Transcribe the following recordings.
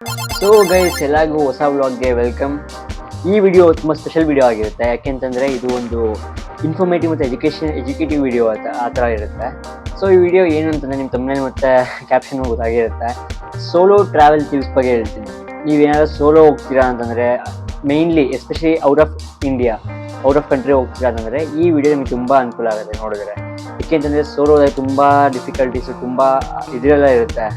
So guys, ಎಲ್ಲರಿಗೂ ಹೊಸ ವ್ಲಾಗ್ಗೆ welcome. ಈ ವಿಡಿಯೋ ತುಂಬ ಸ್ಪೆಷಲ್ ವಿಡಿಯೋ ಆಗಿರುತ್ತೆ. ಯಾಕೆಂತಂದರೆ ಇದು ಒಂದು ಇನ್ಫಾರ್ಮೇಟಿವ್ ಮತ್ತು ಎಜುಕೇಟಿವ್ ವಿಡಿಯೋ ಆ ಥರ ಇರುತ್ತೆ. ಸೊ ಈ ವಿಡಿಯೋ ಏನು ಅಂತಂದರೆ ನಿಮ್ಮ ತಮ್ಮನೇಲಿ ಮತ್ತು ಕ್ಯಾಪ್ಷನ್ ಗೊತ್ತಾಗಿರುತ್ತೆ. ಸೋಲೋ ಟ್ರಾವೆಲ್ ಟಿಪ್ಸ್ ಬಗ್ಗೆ ಹೇಳ್ತೀನಿ. ನೀವೇನಾದ್ರೂ ಸೋಲೋ ಹೋಗ್ತೀರಾ ಅಂತಂದರೆ, mainly especially out of India, out of country ಹೋಗ್ತೀರಾ ಅಂತಂದರೆ ಈ ವಿಡಿಯೋ ನಿಮಗೆ ತುಂಬ ಅನುಕೂಲ ಆಗುತ್ತೆ ನೋಡಿದ್ರೆ. ಏಕೆಂತಂದರೆ ಸೋಲೋದಲ್ಲಿ ತುಂಬ ಡಿಫಿಕಲ್ಟೀಸು, ತುಂಬ ಇದೆಲ್ಲ ಇರುತ್ತೆ,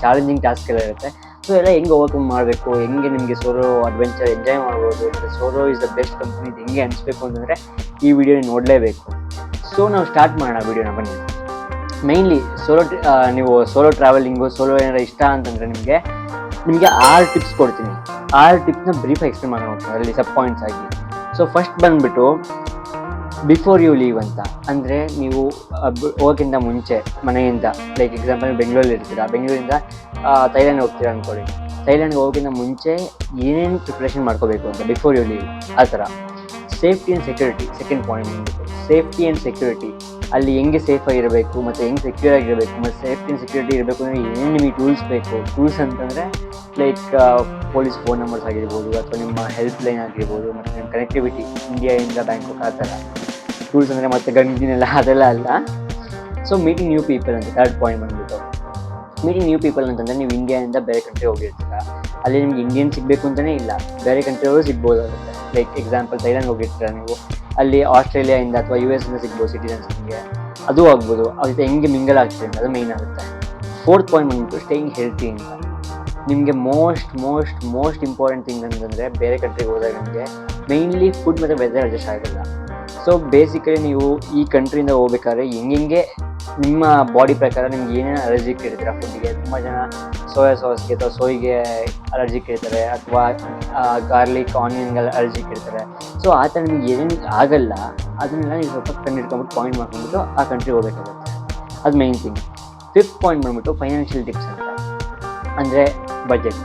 ಚಾಲೆಂಜಿಂಗ್ ಟಾಸ್ಕ್ ಎಲ್ಲ ಇರುತ್ತೆ. ಸೊ ಎಲ್ಲ ಹೆಂಗೆ ಓವರ್ಕಮ್ ಮಾಡಬೇಕು, ಹೆಂಗೆ ನಿಮಗೆ ಸೋಲೋ ಅಡ್ವೆಂಚರ್ ಎಂಜಾಯ್ ಮಾಡ್ಬೋದು, ಮತ್ತು solo is the best company ಹೆಂಗೆ ಅನಿಸ್ಬೇಕು ಅಂತಂದರೆ ಈ ವಿಡಿಯೋ ನೋಡಲೇಬೇಕು. ಸೊ ನಾವು ಸ್ಟಾರ್ಟ್ ಮಾಡೋಣ ವಿಡಿಯೋನ, ಬನ್ನಿ. ಮೈನ್ಲಿ ನೀವು ಸೋಲೋ ಟ್ರಾವೆಲಿಂಗು, ಸೋಲೋ ಏನಾರು ಇಷ್ಟ ಅಂತಂದರೆ ನಿಮಗೆ 6 ಟಿಪ್ಸ್ ಕೊಡ್ತೀನಿ. 6 ಟಿಪ್ಸ್ನ ಬ್ರೀಫಾಗಿ ಎಕ್ಸ್ಪ್ಲೇನ್ ಮಾಡೋಣ ಅದರಲ್ಲಿ ಸಬ್ ಪಾಯಿಂಟ್ಸ್ ಆಗಿ. ಸೊ ಫಸ್ಟ್ ಬಂದುಬಿಟ್ಟು ಬಿಫೋರ್ ಯು ಲೀವ್ ಅಂತ. ಅಂದರೆ ನೀವು ಹೋಗೋಕ್ಕಿಂತ ಮುಂಚೆ ಮನೆಯಿಂದ, ಲೈಕ್ ಎಕ್ಸಾಂಪಲ್ ಬೆಂಗಳೂರಲ್ಲಿ ಇರ್ತೀರಾ, ಬೆಂಗಳೂರಿಂದ ಥೈಲ್ಯಾಂಡ್ ಹೋಗ್ತೀರಾ ಅಂದ್ಕೊಳ್ಳಿ. ಥೈಲ್ಯಾಂಡ್ಗೆ ಹೋಗೋಕ್ಕಿಂತ ಮುಂಚೆ ಏನೇನು ಪ್ರಿಪ್ರೇಷನ್ ಮಾಡ್ಕೋಬೇಕು ಅಂತ ಬಿಫೋರ್ ಯು ಲೀವ್, ಆ ಥರ. Safety and security second point ಬಂದ್ಬಿಟ್ಟು. ಸೇಫ್ಟಿ ಆ್ಯಂಡ್ ಸೆಕ್ಯೂರಿಟಿ, ಅಲ್ಲಿ ಹೆಂಗೆ ಸೇಫಾಗಿರಬೇಕು ಮತ್ತು ಹೆಂಗೆ ಸೆಕ್ಯೂರ್ ಆಗಿರಬೇಕು, ಮತ್ತು ಸೇಫ್ಟಿ ಆ್ಯಂಡ್ ಸೆಕ್ಯೂರಿಟಿ ಇರಬೇಕು ಅಂದರೆ ಏನೇನು ನಿಮಗೆ ಟೂಲ್ಸ್ ಬೇಕು. ಟೂಲ್ಸ್ ಅಂತಂದರೆ ಲೈಕ್ ಪೊಲೀಸ್ ಫೋನ್ ನಂಬರ್ಸ್ ಆಗಿರ್ಬೋದು, ಅಥವಾ ನಿಮ್ಮ ಹೆಲ್ಪ್ ಲೈನ್ ಆಗಿರ್ಬೋದು, ಮತ್ತು ನಿಮ್ಮ ಕನೆಕ್ಟಿವಿಟಿ ಇಂಡಿಯಾಯಿಂದ ಬ್ಯಾಂಕಾಕ್, ಆ ಥರ ಟೂಲ್ಸ್. ಅಂದರೆ ಮತ್ತೆ ಗನ್ಗಿನೆಲ್ಲ ಅದೆಲ್ಲ ಅಲ್ಲ. ಸೊ ಮೀಟಿಂಗ್ ನ್ಯೂ ಪೀಪಲ್ ಅಂತ ಥರ್ಡ್ ಪಾಯಿಂಟ್ ಬಂದ್ಬಿಟ್ಟು. ಮೀಟಿಂಗ್ ನ್ಯೂ ಪೀಪಲ್ ಅಂತಂದರೆ ನೀವು ಇಂಡಿಯಾದಿಂದ ಬೇರೆ ಕಂಟ್ರಿ ಹೋಗಿರ್ತೀರ, ಅಲ್ಲಿ ನಿಮ್ಗೆ ಇಂಡಿಯನ್ ಸಿಗಬೇಕು ಅಂತಲೇ ಇಲ್ಲ, ಬೇರೆ ಕಂಟ್ರಿಯವರು ಸಿಗ್ಬೋದಾಗುತ್ತೆ. ಲೈಕ್ ಎಕ್ಸಾಂಪಲ್ ಥೈಲ್ಯಾಂಡ್ ಹೋಗಿರ್ತೀರ ನೀವು, ಅಲ್ಲಿ ಆಸ್ಟ್ರೇಲಿಯಾದಿಂದ ಅಥವಾ US ಇಂದ ಸಿಗ್ಬೋದು ಸಿಟಿಸನ್ಸ್, ನಿಮಗೆ ಅದು ಆಗ್ಬೋದು. ಅದಕ್ಕೆ ಹೆಂಗೆ ಮಿಂಗಲ್ ಆಗ್ತದೆ ಅಂತ ಅದು ಮೇಯ್ನ್ ಆಗುತ್ತೆ. ಫೋರ್ತ್ ಪಾಯಿಂಟ್ ಬಂದ್ಬಿಟ್ಟು ಸ್ಟೇಯಿಂಗ್ ಹೆಲ್ತಿ ಅಂತ. ನಿಮಗೆ ಮೋಸ್ಟ್ ಇಂಪಾರ್ಟೆಂಟ್ ಥಿಂಗ್ ಅಂತಂದರೆ ಬೇರೆ ಕಂಟ್ರಿಗೆ ಹೋದಾಗ ನಿಮಗೆ ಮೇಯ್ನ್ಲಿ ಫುಡ್ ಮತ್ತು ವೆದರ್ ಅಡ್ಜಸ್ಟ್ ಆಗೋಲ್ಲ. ಸೊ ಬೇಸಿಕಲಿ ನೀವು ಈ ಕಂಟ್ರಿಯಿಂದ ಹೋಗ್ಬೇಕಾದ್ರೆ ಹೆಂಗೆ ನಿಮ್ಮ ಬಾಡಿ ಪ್ರಕಾರ ನಿಮ್ಗೆ ಏನೇನು ಅಲರ್ಜಿಕ್ ಇರ್ತೀರ ಫುಡ್ಡಿಗೆ. ತುಂಬ ಜನ ಸೋಯಾ ಸಾಸ್ಗೆ ಅಥವಾ ಸೋಯಿಗೆ ಅಲರ್ಜಿಕ್ ಇರ್ತಾರೆ, ಅಥವಾ ಗಾರ್ಲಿಕ್ ಆನಿಯನ್ಗೆಲ್ಲ ಅಲರ್ಜಿಕ್ ಇರ್ತಾರೆ. ಸೊ ಆ ಥರ ನಿಮ್ಗೆ ಏನೇನು ಆಗಲ್ಲ ಅದನ್ನೆಲ್ಲ ನೀವು ಸ್ವಲ್ಪ ಕಂಡಿಡ್ಕೊಂಬಿಟ್ಟು ಪಾಯಿಂಟ್ ಮಾಡ್ಕೊಂಡ್ಬಿಟ್ಟು ಆ ಕಂಟ್ರಿಗೆ ಹೋಗ್ಬೇಕಾಗುತ್ತೆ. ಅದು ಮೇಯ್ನ್ ಥಿಂಗ್. ಫಿಫ್ತ್ ಪಾಯಿಂಟ್ ಬಂದ್ಬಿಟ್ಟು ಫೈನಾನ್ಷಿಯಲ್ ಟಿಪ್ಸ್ ಅಂತ. ಅಂದರೆ ಬಜೆಟ್.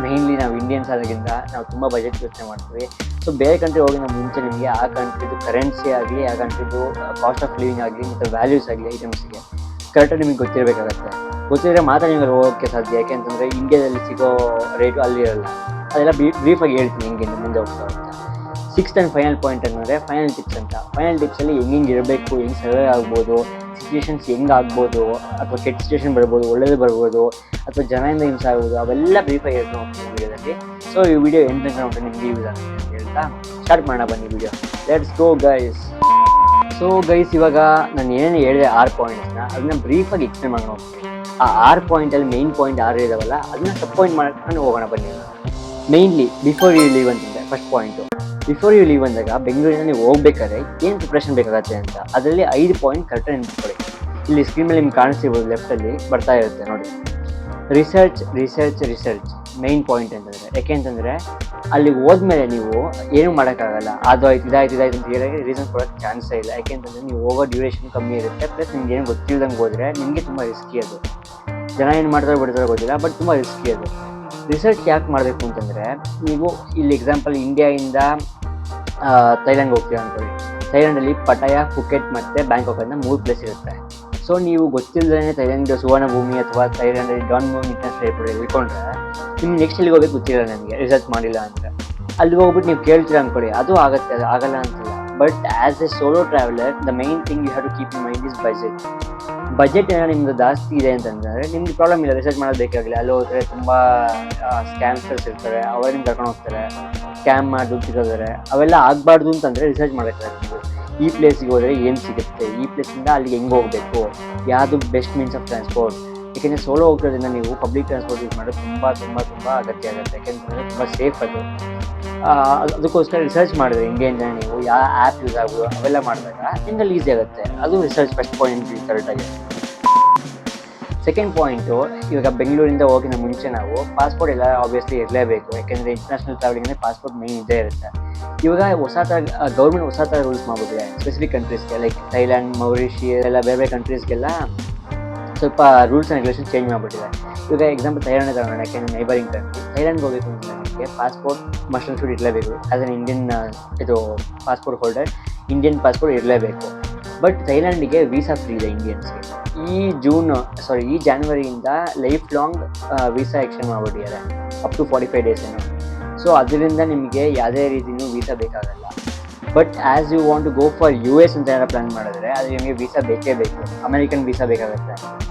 ಮೇಯ್ನ್ಲಿ ನಾವು ಇಂಡಿಯನ್ಸ್ ಆದಾಗಿಂದ ನಾವು ತುಂಬ ಬಜೆಟ್ ಯೋಚನೆ ಮಾಡ್ತೀವಿ. ಸೊ ಬೇರೆ ಕಂಟ್ರಿ ಹೋಗಿನ ಮುಂಚೆ ನಿಮಗೆ ಆ ಕಂಟ್ರಿದು ಕರೆನ್ಸಿ ಆಗಲಿ, ಆ ಕಂಟ್ರಿದು ಕಾಸ್ಟ್ ಆಫ್ ಲಿವಿಂಗ್ ಆಗಲಿ, ಮತ್ತು ವ್ಯಾಲ್ಯೂಸ್ ಆಗಲಿ ಐಟಮ್ಸಿಗೆ ಕರೆಕ್ಟಾಗಿ ನಿಮಗೆ ಗೊತ್ತಿರಬೇಕಾಗತ್ತೆ. ಗೊತ್ತಿದ್ರೆ ಮಾತ್ರ ನಿಮಗೆ ಹೋಗೋಕ್ಕೆ ಸಾಧ್ಯ. ಯಾಕೆಂತಂದರೆ ಇಂಡಿಯಾದಲ್ಲಿ ಸಿಗೋ ರೇಟು ಅಲ್ಲಿರಲ್ಲ. ಅದೆಲ್ಲ ಬ್ರೀಫಾಗಿ ಹೇಳ್ತೀನಿ ಹೆಂಗೆ ಮುಂದೆ ಹೋಗ್ತಾ. ಸಿಕ್ಸ್ತ್ ಆ್ಯಂಡ್ ಫೈನಲ್ ಪಾಯಿಂಟ್ ಅಂದರೆ ಫೈನಲ್ ಟಿಪ್ಸ್ ಅಂತ. ಫೈನಲ್ ಟಿಪ್ಸಲ್ಲಿ ಹೆಂಗೆ ಇರಬೇಕು, ಹೆಂಗೆ ಸರ್ವೇ ಆಗ್ಬೋದು, ಸಿಚುವೇಷನ್ಸ್ ಹೆಂಗೆ ಆಗ್ಬೋದು, ಅಥವಾ ಕೆಟ್ಟ ಸಿಚುವೇಷನ್ ಬರ್ಬೋದು, ಒಳ್ಳೇದು ಬರ್ಬೋದು, ಅಥವಾ ಜನರಿಂದ ಹಿಂಸೆ ಆಗ್ಬೋದು, ಅವೆಲ್ಲ ಬ್ರೀಫಾಗಿ ಹೇಳ್ತಾ ಹೋಗ್ತೀನಿ ವಿಡಿಯೋದಲ್ಲಿ. ಸೊ ಈ ವಿಡಿಯೋ ಎಂಟು ತನಕ ನೋಡ್ರಿ ನಿಮಗೆ ಯೂಸ್ ಆಗುತ್ತೆ ಅಂತ ಹೇಳ್ತಾ ಸ್ಟಾರ್ಟ್ ಮಾಡೋಣ ಬನ್ನಿ video. Let's go guys. So guys, ಇವಾಗ ನಾನು ಏನೇನು ಹೇಳಿದೆ 6 ಪಾಯಿಂಟ್ಸ್ನ ಅದನ್ನ ಬ್ರೀಫಾಗಿ ಎಕ್ಸ್ಪ್ಲೇನ್ ಮಾಡೋಣ ಹೋಗ್ತೀನಿ. ಆ 6 ಪಾಯಿಂಟಲ್ಲಿ ಮೇಯ್ನ್ ಪಾಯಿಂಟ್ 6 ಇದಾವಲ್ಲ ಅದನ್ನ ಸಬ್ ಪಾಯಿಂಟ್ ಮಾಡ್ಕೊಂಡು ಹೋಗೋಣ ಬನ್ನಿ. ಮೇಯ್ನ್ಲಿ ಬಿಫೋರ್ ಯು ಲೀವ್ ಅಂತಂದರೆ first point. Before you leave ಅಂದಾಗ ಬೆಂಗಳೂರಿಂದ ನೀವು ಹೋಗ್ಬೇಕಾದ್ರೆ ಏನು ಪ್ರಿಪ್ರೇಷನ್ ಬೇಕಾಗತ್ತೆ ಅಂತ ಅದರಲ್ಲಿ 5 ಪಾಯಿಂಟ್ ಕರೆಕ್ಟಾಗಿ ನೆನಪಿಕೊಳ್ಳಿ. ಇಲ್ಲಿ ಸ್ಕ್ರೀನ್ ಮೇಲೆ ನಿಮ್ಗೆ ಕಾಣಿಸ್ತಿರ್ಬೋದು, ಲೆಫ್ಟಲ್ಲಿ ಬರ್ತಾ ಇರುತ್ತೆ ನೋಡಿ. ರಿಸರ್ಚ್ ಮೈನ್ ಪಾಯಿಂಟ್ ಅಂತಂದರೆ. ಯಾಕೆಂತಂದರೆ ಅಲ್ಲಿ ಹೋದ್ಮೇಲೆ ನೀವು ಏನೂ ಮಾಡೋಕ್ಕಾಗಲ್ಲ. ಅದು ಆಯ್ತು ಇದಾಯ್ತು ಅಂತ ಹೇಳೋಕ್ಕೆ ರೀಸನ್ ಕೊಡೋಕ್ಕೆ ಚಾನ್ಸೇ ಇಲ್ಲ. ಯಾಕೆಂತಂದರೆ ನೀವು ಹೋಗೋ ಡ್ಯೂರೇಷನ್ ಕಮ್ಮಿ ಇರುತ್ತೆ, ಪ್ಲಸ್ ನಿಮ್ಗೆ ಏನು ಗೊತ್ತಿಲ್ಲದಂಗೆ ಹೋದರೆ ನಿಮಗೆ ತುಂಬ ರಿಸ್ಕಿ ಅದು. ಜನ ಏನು ಮಾಡ್ತಾರೋ ಬಿಡ್ತಾರೋ ಗೊತ್ತಿಲ್ಲ, ಬಟ್ ತುಂಬ ರಿಸ್ಕಿ ಅದು. ರಿಸರ್ಚ್ ಯಾಕೆ ಮಾಡಬೇಕು ಅಂತಂದರೆ, ನೀವು ಇಲ್ಲಿ ಎಕ್ಸಾಂಪಲ್ ಇಂಡಿಯಾಯಿಂದ ಥೈಲ್ಯಾಂಡ್ಗೆ ಹೋಗ್ತೀರಾ ಅಂದ್ಕೊಳ್ಳಿ. ಥೈಲ್ಯಾಂಡಲ್ಲಿ ಪಟಾಯಾ, ಫುಕೆಟ್ ಮತ್ತು ಬ್ಯಾಂಕಾಕ್ ಅಂತ 3 ಪ್ಲೇಸ್ ಇರುತ್ತೆ. ಸೊ ನೀವು ಗೊತ್ತಿಲ್ಲದೇ ಥೈಲ್ಯಾಂಡ್ ಸುವರ್ಣ ಭೂಮಿ ಅಥವಾ ಥೈಲ್ಯಾಂಡಲ್ಲಿ ಡಾನ್ ಮೂನ್ ಇಂಟರ್ನ್ಯಾಷನಲ್ ಏರ್ಪೋರ್ಟ್ ಹೇಳ್ಕೊಂಡ್ರೆ ನಿಮ್ಗೆ ನೆಕ್ಸ್ಟ್ ಎಲ್ಲಿಗೆ ಹೋಗೋಕ್ಕೆ ಗೊತ್ತಿಲ್ಲ, ನನಗೆ ರಿಸರ್ಚ್ ಮಾಡಿಲ್ಲ ಅಂದರೆ. ಅಲ್ಲಿ ಹೋಗ್ಬಿಟ್ಟು ನೀವು ಕೇಳ್ತೀರಾ ಅಂದ್ಕೊಳ್ಳಿ, ಅದು ಆಗುತ್ತೆ, ಅದು ಆಗಲ್ಲ ಅಂತಿಲ್ಲ. But as a solo traveller the main thing you have to keep in mind is budget ಏನೋ ನಿಮ್ಮದು ಜಾಸ್ತಿ ಇದೆ ಅಂತಂದರೆ ನಿಮ್ಗೆ ಪ್ರಾಬ್ಲಮ್ ಇಲ್ಲ, ರಿಸರ್ಚ್ ಮಾಡೋದು ಬೇಕಾಗಿಲ್ಲ. ಅಲ್ಲಿ ಹೋದರೆ ತುಂಬ ಸ್ಕ್ಯಾಮ್ಸರ್ಸ್ ಇರ್ತಾರೆ, ಅವರೇ ನಿಮ್ಗೆ ಕರ್ಕೊಂಡು ಹೋಗ್ತಾರೆ, ಸ್ಕ್ಯಾಮ್ ಮಾಡಿ ದುಡ್ಡು ಸಿಗೋದಾರೆ. ಅವೆಲ್ಲ ಆಗಬಾರ್ದು ಅಂತಂದರೆ ರಿಸರ್ಚ್ ಮಾಡೋಕ್ಕಾಗುತ್ತೆ. ನೀವು ಈ ಪ್ಲೇಸಿಗೆ ಹೋದರೆ ಏನು ಸಿಗುತ್ತೆ, ಈ ಪ್ಲೇಸಿಂದ ಅಲ್ಲಿಗೆ ಹೆಂಗೆ ಹೋಗಬೇಕು, ಯಾವುದು ಬೆಸ್ಟ್ ಮೀನ್ಸ್ ಆಫ್ ಟ್ರಾನ್ಸ್ಪೋರ್ಟ್. ಯಾಕೆಂದರೆ ಸೋಲೋ ಹೋಗೋದ್ರಿಂದ ನೀವು ಪಬ್ಲಿಕ್ ಟ್ರಾನ್ಸ್ಪೋರ್ಟ್ ಯೂಸ್ ಮಾಡೋದು ತುಂಬ ಅಗತ್ಯ ಆಗುತ್ತೆ. ಯಾಕೆಂತಂದರೆ ತುಂಬ ಸೇಫ್ ಅದು. ಅದಕ್ಕೋಸ್ಕರ ರಿಸರ್ಚ್ ಮಾಡಿದ್ರೆ ಇಂಡಿಯಾದಿಂದ ನೀವು ಯಾವ ಆ್ಯಪ್ ಯೂಸ್ ಆಗ್ಬೋದು ಅವೆಲ್ಲ ಮಾಡಿದಾಗ ನಿಮ್ಮಲ್ಲಿ ಈಸಿ ಆಗುತ್ತೆ. ಅದು ರಿಸರ್ಚ್ ಫಸ್ಟ್ ಪಾಯಿಂಟ್ ಕರೆಕ್ಟಾಗಿ. ಸೆಕೆಂಡ್ ಪಾಯಿಂಟು, ಇವಾಗ ಬೆಂಗಳೂರಿಂದ ಹೋಗಿನ ಮುಂಚೆ ನಾವು ಪಾಸ್ಪೋರ್ಟ್ ಎಲ್ಲ ಆಬ್ವಿಯಸ್ಲಿ ಇರಲೇಬೇಕು. ಯಾಕೆಂದರೆ ಇಂಟರ್ನ್ಯಾಷನಲ್ ಟ್ರಾವೆಲಿಂಗ್ ಪಾಸ್ಪೋರ್ಟ್ ಮೇಯ್ನ್ ಇದ್ದೇ ಇರುತ್ತೆ. ಇವಾಗ ಗೌರ್ಮೆಂಟ್ ಹೊಸ ಥರ ರೂಲ್ಸ್ ಮಾಡಿಬಿಟ್ಟಿದೆ ಸ್ಪೆಸಿಫಿಕ್ ಕಂಟ್ರೀಸ್ಗೆ, ಲೈಕ್ ಥೈಲ್ಯಾಂಡ್, ಮೌರಿಷಿಯಸ್ ಎಲ್ಲ ಬೇರೆ ಕಂಟ್ರೀಸ್ಗೆಲ್ಲ ಸ್ವಲ್ಪ ರೂಲ್ಸ್ ಆ್ಯಂಡ್ ರೆಗ್ಯುಲೇಷನ್ ಚೇಂಜ್ ಮಾಡಿಬಿಟ್ಟಿದೆ. ಇವಾಗ ಎಕ್ಸಾಂಪಲ್ ಥೈಲ್ಯಾಂಡ್ ತಗೊಂಡು, ಯಾಕೆಂದರೆ ನೈಬರಿಂಗ್ ಕಂಟ್ರಿ. ಥೈಲ್ಯಾಂಡ್ಗೆ ಹೋಗಬೇಕು ಅಂತ ನನಗೆ ಪಾಸ್ಪೋರ್ಟ್ ಮಸ್ಟ್ ಆ್ಯಂಡ್ ಶುಡ್ ಇರಲೇಬೇಕು. As an Indian passport holder Indian passport ಇರಲೇಬೇಕು. ಬಟ್ ಥೈಲ್ಯಾಂಡಿಗೆ ವೀಸಾ ಫ್ರೀ ಇದೆ ಇಂಡಿಯನ್ಸ್ಗೆ. ಈ ಜಾನ್ವರಿಯಿಂದ ಲೈಫ್ ಲಾಂಗ್ ವೀಸಾ ಎಕ್ಸ್ಟೆಂಡ್ ಮಾಡಿಬಿಟ್ಟಿದ್ದಾರೆ, ಅಪ್ ಟು 45 days ಏನೋ. ಸೊ ಅದರಿಂದ ನಿಮಗೆ ಯಾವುದೇ ರೀತಿಯೂ ವೀಸಾ ಬೇಕಾಗಲ್ಲ. But as you want to go for US ಅಂತ ಏನಾರು ಪ್ಲ್ಯಾನ್ ಮಾಡಿದ್ರೆ ಅದು ನಿಮಗೆ ವೀಸಾ ಬೇಕೇ ಬೇಕು, ಅಮೆರಿಕನ್ ವೀಸಾ ಬೇಕಾಗುತ್ತೆ.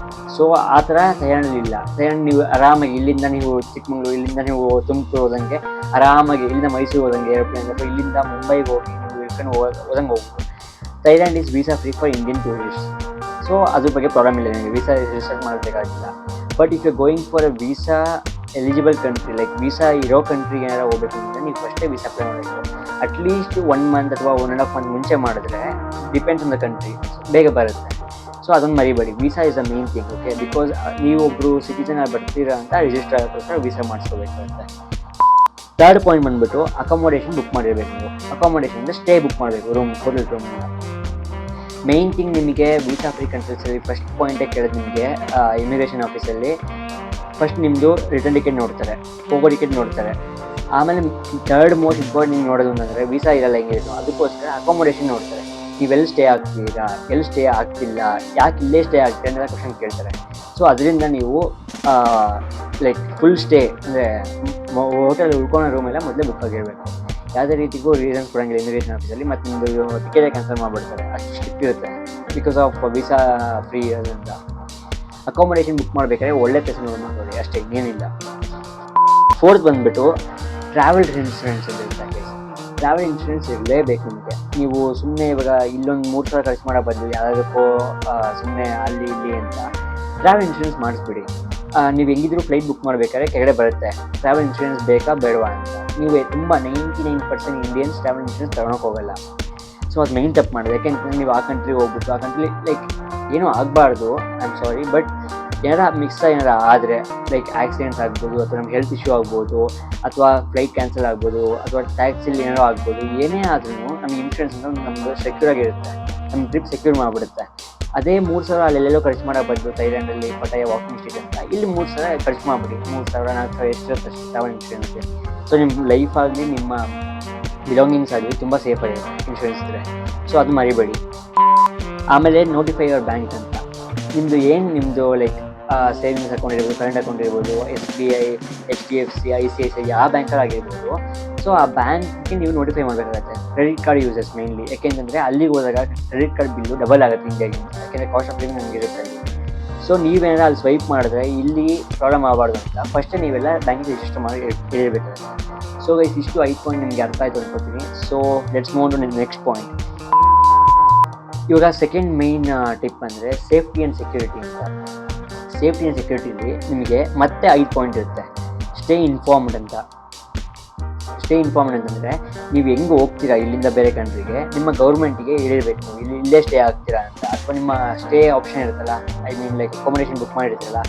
ಸೊ ಆ ಥರ ಥೈಲ್ಯಾಂಡಲ್ಲಿಲ್ಲ. ಥೈಲ್ಯಾಂಡ್ ನೀವು ಆರಾಮಾಗಿ ಇಲ್ಲಿಂದ ನೀವು ಚಿಕ್ಕಮಂಗ್ಳೂರು, ಇಲ್ಲಿಂದ ನೀವು ತುಮಕೂರು ಹೋದಂಗೆ ಆರಾಮಾಗಿ, ಇಲ್ಲಿಂದ ಮೈಸೂರು ಹೋದಂಗೆ ಏರೋಪ್ಲೇನ್, ಅಥವಾ ಇಲ್ಲಿಂದ ಮುಂಬೈಗೆ ಹೋಗಿ ನೀವು ಇಳ್ಕೊಂಡು ಹೋದಂಗೆ ಹೋಗ್ಬೋದು. Thailand is visa free for Indian tourist. So ಅದ್ರ ಬಗ್ಗೆ ಪ್ರಾಬ್ಲಮ್ ಇಲ್ಲ, ನಿಮಗೆ ವೀಸಾ ರಿಜಿಸ್ಟರ್ ಮಾಡಬೇಕಾಗಿಲ್ಲ. But if you going for a visa eligible country, like visa ಇರೋ ಕಂಟ್ರಿಗೆ ಏನಾರು ಹೋಗಬೇಕು ಅಂದರೆ ನೀವು ಫಸ್ಟೇ ವೀಸಾ ಅಪ್ಲೈ ಮಾಡಬೇಕು. ಅಟ್ಲೀಸ್ಟ್ 1 month ಅಥವಾ 1.5 month ಮುಂಚೆ ಮಾಡಿದ್ರೆ, ಡಿಪೆಂಡ್ಸ್ ಆನ್ ದ ಕಂಟ್ರಿ, ಬೇಗ ಬರುತ್ತೆ. ಸೊ ಅದನ್ನು ಮರಿಬೇಡಿ, visa is the main thing. Okay, because ನೀವೊಬ್ಬರು ಸಿಟಿಸನ್ ಆಗಿ ಬರ್ತೀರಾ ಅಂತ ರಿಜಿಸ್ಟರ್ ಆಗೋಕ್ಕೋಸ್ಕರ ವೀಸಾ ಮಾಡಿಸ್ಕೋಬೇಕಾಗುತ್ತೆ. ಥರ್ಡ್ ಪಾಯಿಂಟ್ ಬಂದುಬಿಟ್ಟು ಅಕಾಮಡೇಷನ್ ಬುಕ್ ಮಾಡಿರಬೇಕು. ನೀವು ಅಕಾಮಡೇಷನ್ ಅಂದರೆ ಸ್ಟೇ ಬುಕ್ ಮಾಡಬೇಕು, ಹೋಟೆಲ್ ರೂಮ್. ಮೇನ್ ಥಿಂಗ್ ನಿಮಗೆ ವೀಸಾ ಫ್ರೀ ಕಂಟ್ರೀಸಲ್ಲಿ ಫಸ್ಟ್ ಪಾಯಿಂಟೇ ಕೇಳೋದು ನಿಮಗೆ ಇಮಿಗ್ರೇಷನ್ ಆಫೀಸಲ್ಲಿ ಫಸ್ಟ್ ನಿಮ್ಮದು ರಿಟರ್ನ್ ಟಿಕೆಟ್ ನೋಡ್ತಾರೆ, ಹೋಗೋ ಟಿಕೆಟ್ ನೋಡ್ತಾರೆ. ಆಮೇಲೆ ಥರ್ಡ್ ಮೋಸ್ಟ್ ಇಂಪಾರ್ಟೆಂಟ್ ನೋಡೋದು ಅಂತಂದರೆ ವೀಸಾ ಇರಲ್ಲ ಹೆಂಗಿರೋದು, ಅದಕ್ಕೋಸ್ಕರ ಅಕಾಮಡೇಷನ್ ನೋಡ್ತಾರೆ. ನೀವೆಲ್ಲಿ ಸ್ಟೇ ಆಗ್ತೀರಾ, ಎಲ್ಲಿ ಸ್ಟೇ ಆಗ್ತಿಲ್ಲ, ಯಾಕೆ ಇಲ್ಲೇ ಸ್ಟೇ ಆಗ್ತೀರಾ ಅನ್ನೋದು ಕ್ವಶನ್ ಕೇಳ್ತಾರೆ. ಸೊ ಅದರಿಂದ ನೀವು ಲೈಕ್ ಫುಲ್ ಸ್ಟೇ ಅಂದರೆ ಹೋಟೆಲ್ ಉಳ್ಕೊಳ್ಳೋ ರೂಮೆಲ್ಲ ಮೊದಲೇ ಬುಕ್ ಆಗಿರಬೇಕು. ಯಾವುದೇ ರೀತಿಗೂ ರೀಸನ್ಸ್ ಕೊಡೋಂಗಿಲ್ಲ ಇಮಿಗ್ರೇಷನ್ ಆಫೀಸಲ್ಲಿ. ಮತ್ತು ನಿಮ್ಮದು ಟಿಕೆಟೇ ಕ್ಯಾನ್ಸಲ್ ಮಾಡಿಬಿಡ್ತಾರೆ, ಅಷ್ಟು ಸ್ಟ್ರಿಕ್ಟ್ ಇರುತ್ತೆ ಬಿಕಾಸ್ ಆಫ್ ವೀಸಾ ಫ್ರೀ ಇರೋದ್ರಿಂದ. ಅಕಾಮಡೇಷನ್ ಬುಕ್ ಮಾಡಬೇಕಾದ್ರೆ ಒಳ್ಳೆ ಪ್ಲೇಸ್ ನೋಡಿ, ಅಷ್ಟೇ, ಇನ್ನೇನಿಲ್ಲ. ಫೋರ್ತ್ ಬಂದುಬಿಟ್ಟು ಟ್ರಾವೆಲ್ ಇನ್ಶೂರೆನ್ಸ್ ಅಂತ ಇರುತ್ತೆ. ಟ್ರಾವೆಲ್ ಇನ್ಶೂರೆನ್ಸ್ ಇರಲೇಬೇಕು ನಿಮಗೆ. ನೀವು ಸುಮ್ಮನೆ ಇವಾಗ ಇಲ್ಲೊಂದು 3 ಸಾವಿರ ಖರ್ಚು ಮಾಡೋ ಬದಲು ಯಾವುದಕ್ಕೋ ಸುಮ್ಮನೆ ಅಲ್ಲಿ ಇಲ್ಲಿ ಅಂತ ಟ್ರಾವೆಲ್ ಇನ್ಶೂರೆನ್ಸ್ ಮಾಡಿಸ್ಬಿಡಿ. ನೀವು ಹೆಂಗಿದ್ರು ಫ್ಲೈಟ್ ಬುಕ್ ಮಾಡಬೇಕಾದ್ರೆ ಕೆಳಗಡೆ ಬರುತ್ತೆ ಟ್ರಾವೆಲ್ ಇನ್ಶೂರೆನ್ಸ್ ಬೇಕಾ ಬೇಡವಾ ಅಂತ. ನೀವು ತುಂಬ 99% ಇಂಡಿಯನ್ಸ್ ಟ್ರಾವೆಲ್ ಇನ್ಶೂರೆನ್ಸ್ ತಗೊಳಕ್ಕೆ ಹೋಗಲ್ಲ. ಸೊ ಅದು ಮೈನ್ ತಪ್ಪು ಮಾಡಿದೆ. ಯಾಕೆಂತಂದರೆ ನೀವು ಆ ಕಂಟ್ರಿಗೆ ಹೋಗ್ಬಿಟ್ಟು ಆ ಕಂಟ್ರಿ ಲೈಕ್ ಏನೂ ಆಗಬಾರ್ದು, ಐ ಆಮ್ ಸಾರಿ, ಬಟ್ ಏನಾರ ಆದರೆ ಲೈಕ್ ಆಕ್ಸಿಡೆಂಟ್ಸ್ ಆಗ್ಬೋದು, ಅಥವಾ ನಮ್ಗೆ ಹೆಲ್ತ್ ಇಶ್ಯೂ ಆಗ್ಬೋದು, ಅಥವಾ ಫ್ಲೈಟ್ ಕ್ಯಾನ್ಸಲ್ ಆಗ್ಬೋದು, ಅಥವಾ ಟ್ಯಾಕ್ಸಿಲಿ ಏನಾರು ಆಗ್ಬೋದು. ಏನೇ ಆದ್ರೂ ನಮಗೆ ಇನ್ಶೂರೆನ್ಸ್ ಅಂತ ನಮ್ಮದು ಸೆಕ್ಯೂರ್ ಆಗಿರುತ್ತೆ, ನಮ್ಮ ಟ್ರಿಪ್ ಸೆಕ್ಯೂರ್ ಮಾಡಿಬಿಡುತ್ತೆ. ಅದೇ 3 ಸಾವಿರ ಅಲ್ಲೆಲ್ಲೋ ಖರ್ಚು ಮಾಡೋ ಬದಲು ಥೈಲ್ಯಾಂಡಲ್ಲಿ ಪಟಾಯ ವಾಕಿಂಗ್ ಸ್ಟ್ರೀಟ್ ಅಂತ ಇಲ್ಲಿ 3 ಸಾವಿರ ಖರ್ಚು ಮಾಡಿಬಿಡಿ. 3 ಸಾವಿರ 4 ಸಾವಿರ ಎಷ್ಟಿರುತ್ತೆ ಅಷ್ಟು ಟ್ರಾವೆಲ್ ಇನ್ಶೂರೆನ್ಸ್ಗೆ. ಸೊ ನಿಮ್ಮ ಲೈಫ್ ಆಗಲಿ ನಿಮ್ಮ ಬಿಲಾಂಗಿಂಗ್ಸ್ ಆಗಲಿ ತುಂಬ ಸೇಫ್ ಆಗಿದೆ ಇನ್ಶೂರೆನ್ಸ್ ಇದ್ದರೆ. ಸೊ ಅದು ಮರಿಬೇಡಿ. ಆಮೇಲೆ ನೋಟಿಫೈ ಯುವರ್ ಬ್ಯಾಂಕ್ ಅಂತ, ನಿಮ್ಮದು ಲೈಕ್ ಸೇವಿಂಗ್ಸ್ ಅಕೌಂಟ್ ಇರ್ಬೋದು, ಕರೆಂಟ್ ಅಕೌಂಟ್ ಇರ್ಬೋದು, SBI, HDFC, ICICI ಯಾವ ಬ್ಯಾಂಕಲ್ಲಿ ಆಗಿರ್ಬೋದು. ಸೊ ಆ ಬ್ಯಾಂಕ್ಗೆ ನೀವು ನೋಟಿಫೈ ಮಾಡಬೇಕಾಗುತ್ತೆ. ಕ್ರೆಡಿಟ್ ಕಾರ್ಡ್ ಯೂಸರ್ಸ್ ಮೇನ್ಲಿ, ಯಾಕೆಂತಂದರೆ ಅಲ್ಲಿಗೆ ಹೋದಾಗ ಕ್ರೆಡಿಟ್ ಕಾರ್ಡ್ ಬಿಲ್ಲು ಡಬಲ್ ಆಗುತ್ತೆ ಇಂಡಿಯಾಗಿಂತ, ಯಾಕೆಂದರೆ ಕಾಸ್ಟ್ ಆಫ್ ಲಿವಿಂಗ್ ನಮಗೆ ಇರುತ್ತೆ ಅಲ್ಲಿ. ಸೊ ನೀವೇನಾದ್ರು ಅಲ್ಲಿ ಸ್ವೈಪ್ ಮಾಡಿದ್ರೆ ಇಲ್ಲಿ ಪ್ರಾಬ್ಲಮ್ ಆಗಬಾರ್ದು ಅಂತ ಫಸ್ಟೇ ನೀವೆಲ್ಲ ಬ್ಯಾಂಕಿಗೆ ರಿಜಿಸ್ಟರ್ ಮಾಡಿ ಇಡಬೇಕಾಗುತ್ತೆ. ಸೊ ಇಷ್ಟು 5 ಪಾಯಿಂಟ್ ನಿಮಗೆ ಅರ್ಥ ಆಯಿತು ಅನ್ಕೋತೀನಿ. So let's move to next point. ಇವಾಗ ಸೆಕೆಂಡ್ ಮೇನ್ ಟಿಪ್ ಅಂದರೆ ಸೇಫ್ಟಿ ಆ್ಯಂಡ್ ಸೆಕ್ಯೂರಿಟಿ ಅಂತ. ಸೇಫ್ಟಿ ಆ್ಯಂಡ್ ಸೆಕ್ಯೂರಿಟಿಲಿ ನಿಮಗೆ ಮತ್ತೆ 5 ಪಾಯಿಂಟ್ ಇರುತ್ತೆ. ಸ್ಟೇ ಇನ್ಫಾರ್ಮ್ಡ್ ಅಂತಂದರೆ ನೀವು ಹೆಂಗೆ ಹೋಗ್ತೀರಾ ಇಲ್ಲಿಂದ ಬೇರೆ ಕಂಟ್ರಿಗೆ, ನಿಮ್ಮ ಗೌರ್ಮೆಂಟಿಗೆ ಹೇಳಿರ್ಬೇಕು ನೀವು ಇಲ್ಲೇ ಸ್ಟೇ ಆಗ್ತೀರಾ ಅಂತ. ಅಥವಾ ನಿಮ್ಮ ಸ್ಟೇ ಆಪ್ಷನ್ ಇರುತ್ತಲ್ಲ, I mean like accommodation book ಮಾಡಿರ್ತೀರಲ್ಲ,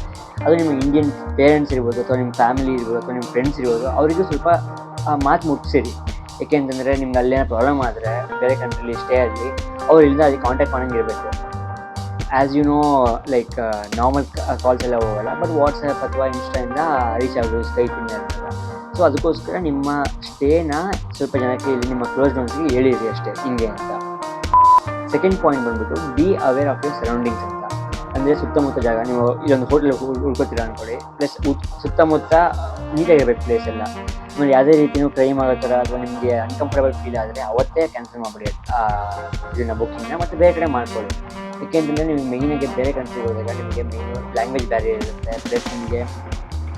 ಅದು ನಿಮ್ಮ ಇಂಡಿಯನ್ ಪೇರೆಂಟ್ಸ್ ಇರ್ಬೋದು, ಅಥವಾ ನಿಮ್ಮ ಫ್ಯಾಮಿಲಿ ಇರ್ಬೋದು, ಅಥವಾ ನಿಮ್ಮ ಫ್ರೆಂಡ್ಸ್ ಇರ್ಬೋದು, ಅವರಿಗೂ ಸ್ವಲ್ಪ ಮಾತು ಮುಟ್ಟಿಸಿರಿ. ಏಕೆಂತಂದರೆ ನಿಮ್ಗೆ ಅಲ್ಲೇನೋ ಪ್ರಾಬ್ಲಮ್ ಆದರೆ ಬೇರೆ ಕಂಟ್ರಿಲಿ ಸ್ಟೇ ಆಗಲಿ, ಅವ್ರು ಇಲ್ಲಿಂದ ಅದಕ್ಕೆ ಕಾಂಟ್ಯಾಕ್ಟ್ ಮಾಡೋಂಗಿರಬೇಕು. As you know like normal calls ಎಲ್ಲ ಹೋಗಲ್ಲ, ಬಟ್ ವಾಟ್ಸಪ್ ಅಥವಾ ಇನ್ಸ್ಟಾಯಿಂದ ರೀಚ್ ಆಗ್ಬೋದು, ಸ್ಕೈಪಿಂದ ಅಂತ. ಸೊ ಅದಕ್ಕೋಸ್ಕರ ನಿಮ್ಮ ಸ್ಟೇನ ಸ್ವಲ್ಪ ಜನಕ್ಕೆ ಇಲ್ಲಿ ನಿಮ್ಮ ಕ್ಲೋಸ್ ಒನ್ಸ್ಗೆ ಹೇಳಿರಿ ಅಷ್ಟೇ ಹಿಂಗೆ ಅಂತ. ಸೆಕೆಂಡ್ ಪಾಯಿಂಟ್ ಬಂದ್ಬಿಟ್ಟು be aware of your surroundings ಅಂತ. ಅಂದರೆ ಸುತ್ತಮುತ್ತ ಜಾಗ, ನೀವು ಇಲ್ಲೊಂದು ಹೋಟೆಲ್ ಉಳ್ಕೊತೀರಾ ಅಂದ್ಕೊಳ್ಳಿ, ಪ್ಲಸ್ ಸುತ್ತಮುತ್ತ ನೀಟಾಗಿರ್ಬೇಕು ಪ್ಲೇಸ್ ಎಲ್ಲ. ಆಮೇಲೆ ಯಾವುದೇ ರೀತಿಯೂ ಕ್ರೈಮ್ ಆಗೋ ಥರ ಅಥವಾ ನಿಮಗೆ ಅನ್ಕಂಫರ್ಟಬಲ್ ಫೀಲ್ ಆದರೆ ಅವತ್ತೇ ಕ್ಯಾನ್ಸಲ್ ಮಾಡಿಬಿಡಿ ಇದನ್ನು ಬುಕ್ಕಿಂಗ್ನ, ಮತ್ತು ಬೇರೆ ಕಡೆ ಮಾಡ್ಕೊಳ್ಳಿ. ಏಕೆಂತಂದರೆ ನೀವು ಮೇಯ್ನಾಗಿ ಬೇರೆ ಕಂಟ್ರಿಗೆ ಹೋದಾಗ ನಿಮಗೆ ಮೇಯ್ನು ಲ್ಯಾಂಗ್ವೇಜ್ ಬ್ಯಾರಿಯರ್ ಇರುತ್ತೆ, ಪ್ಲಸ್ ನಿಮಗೆ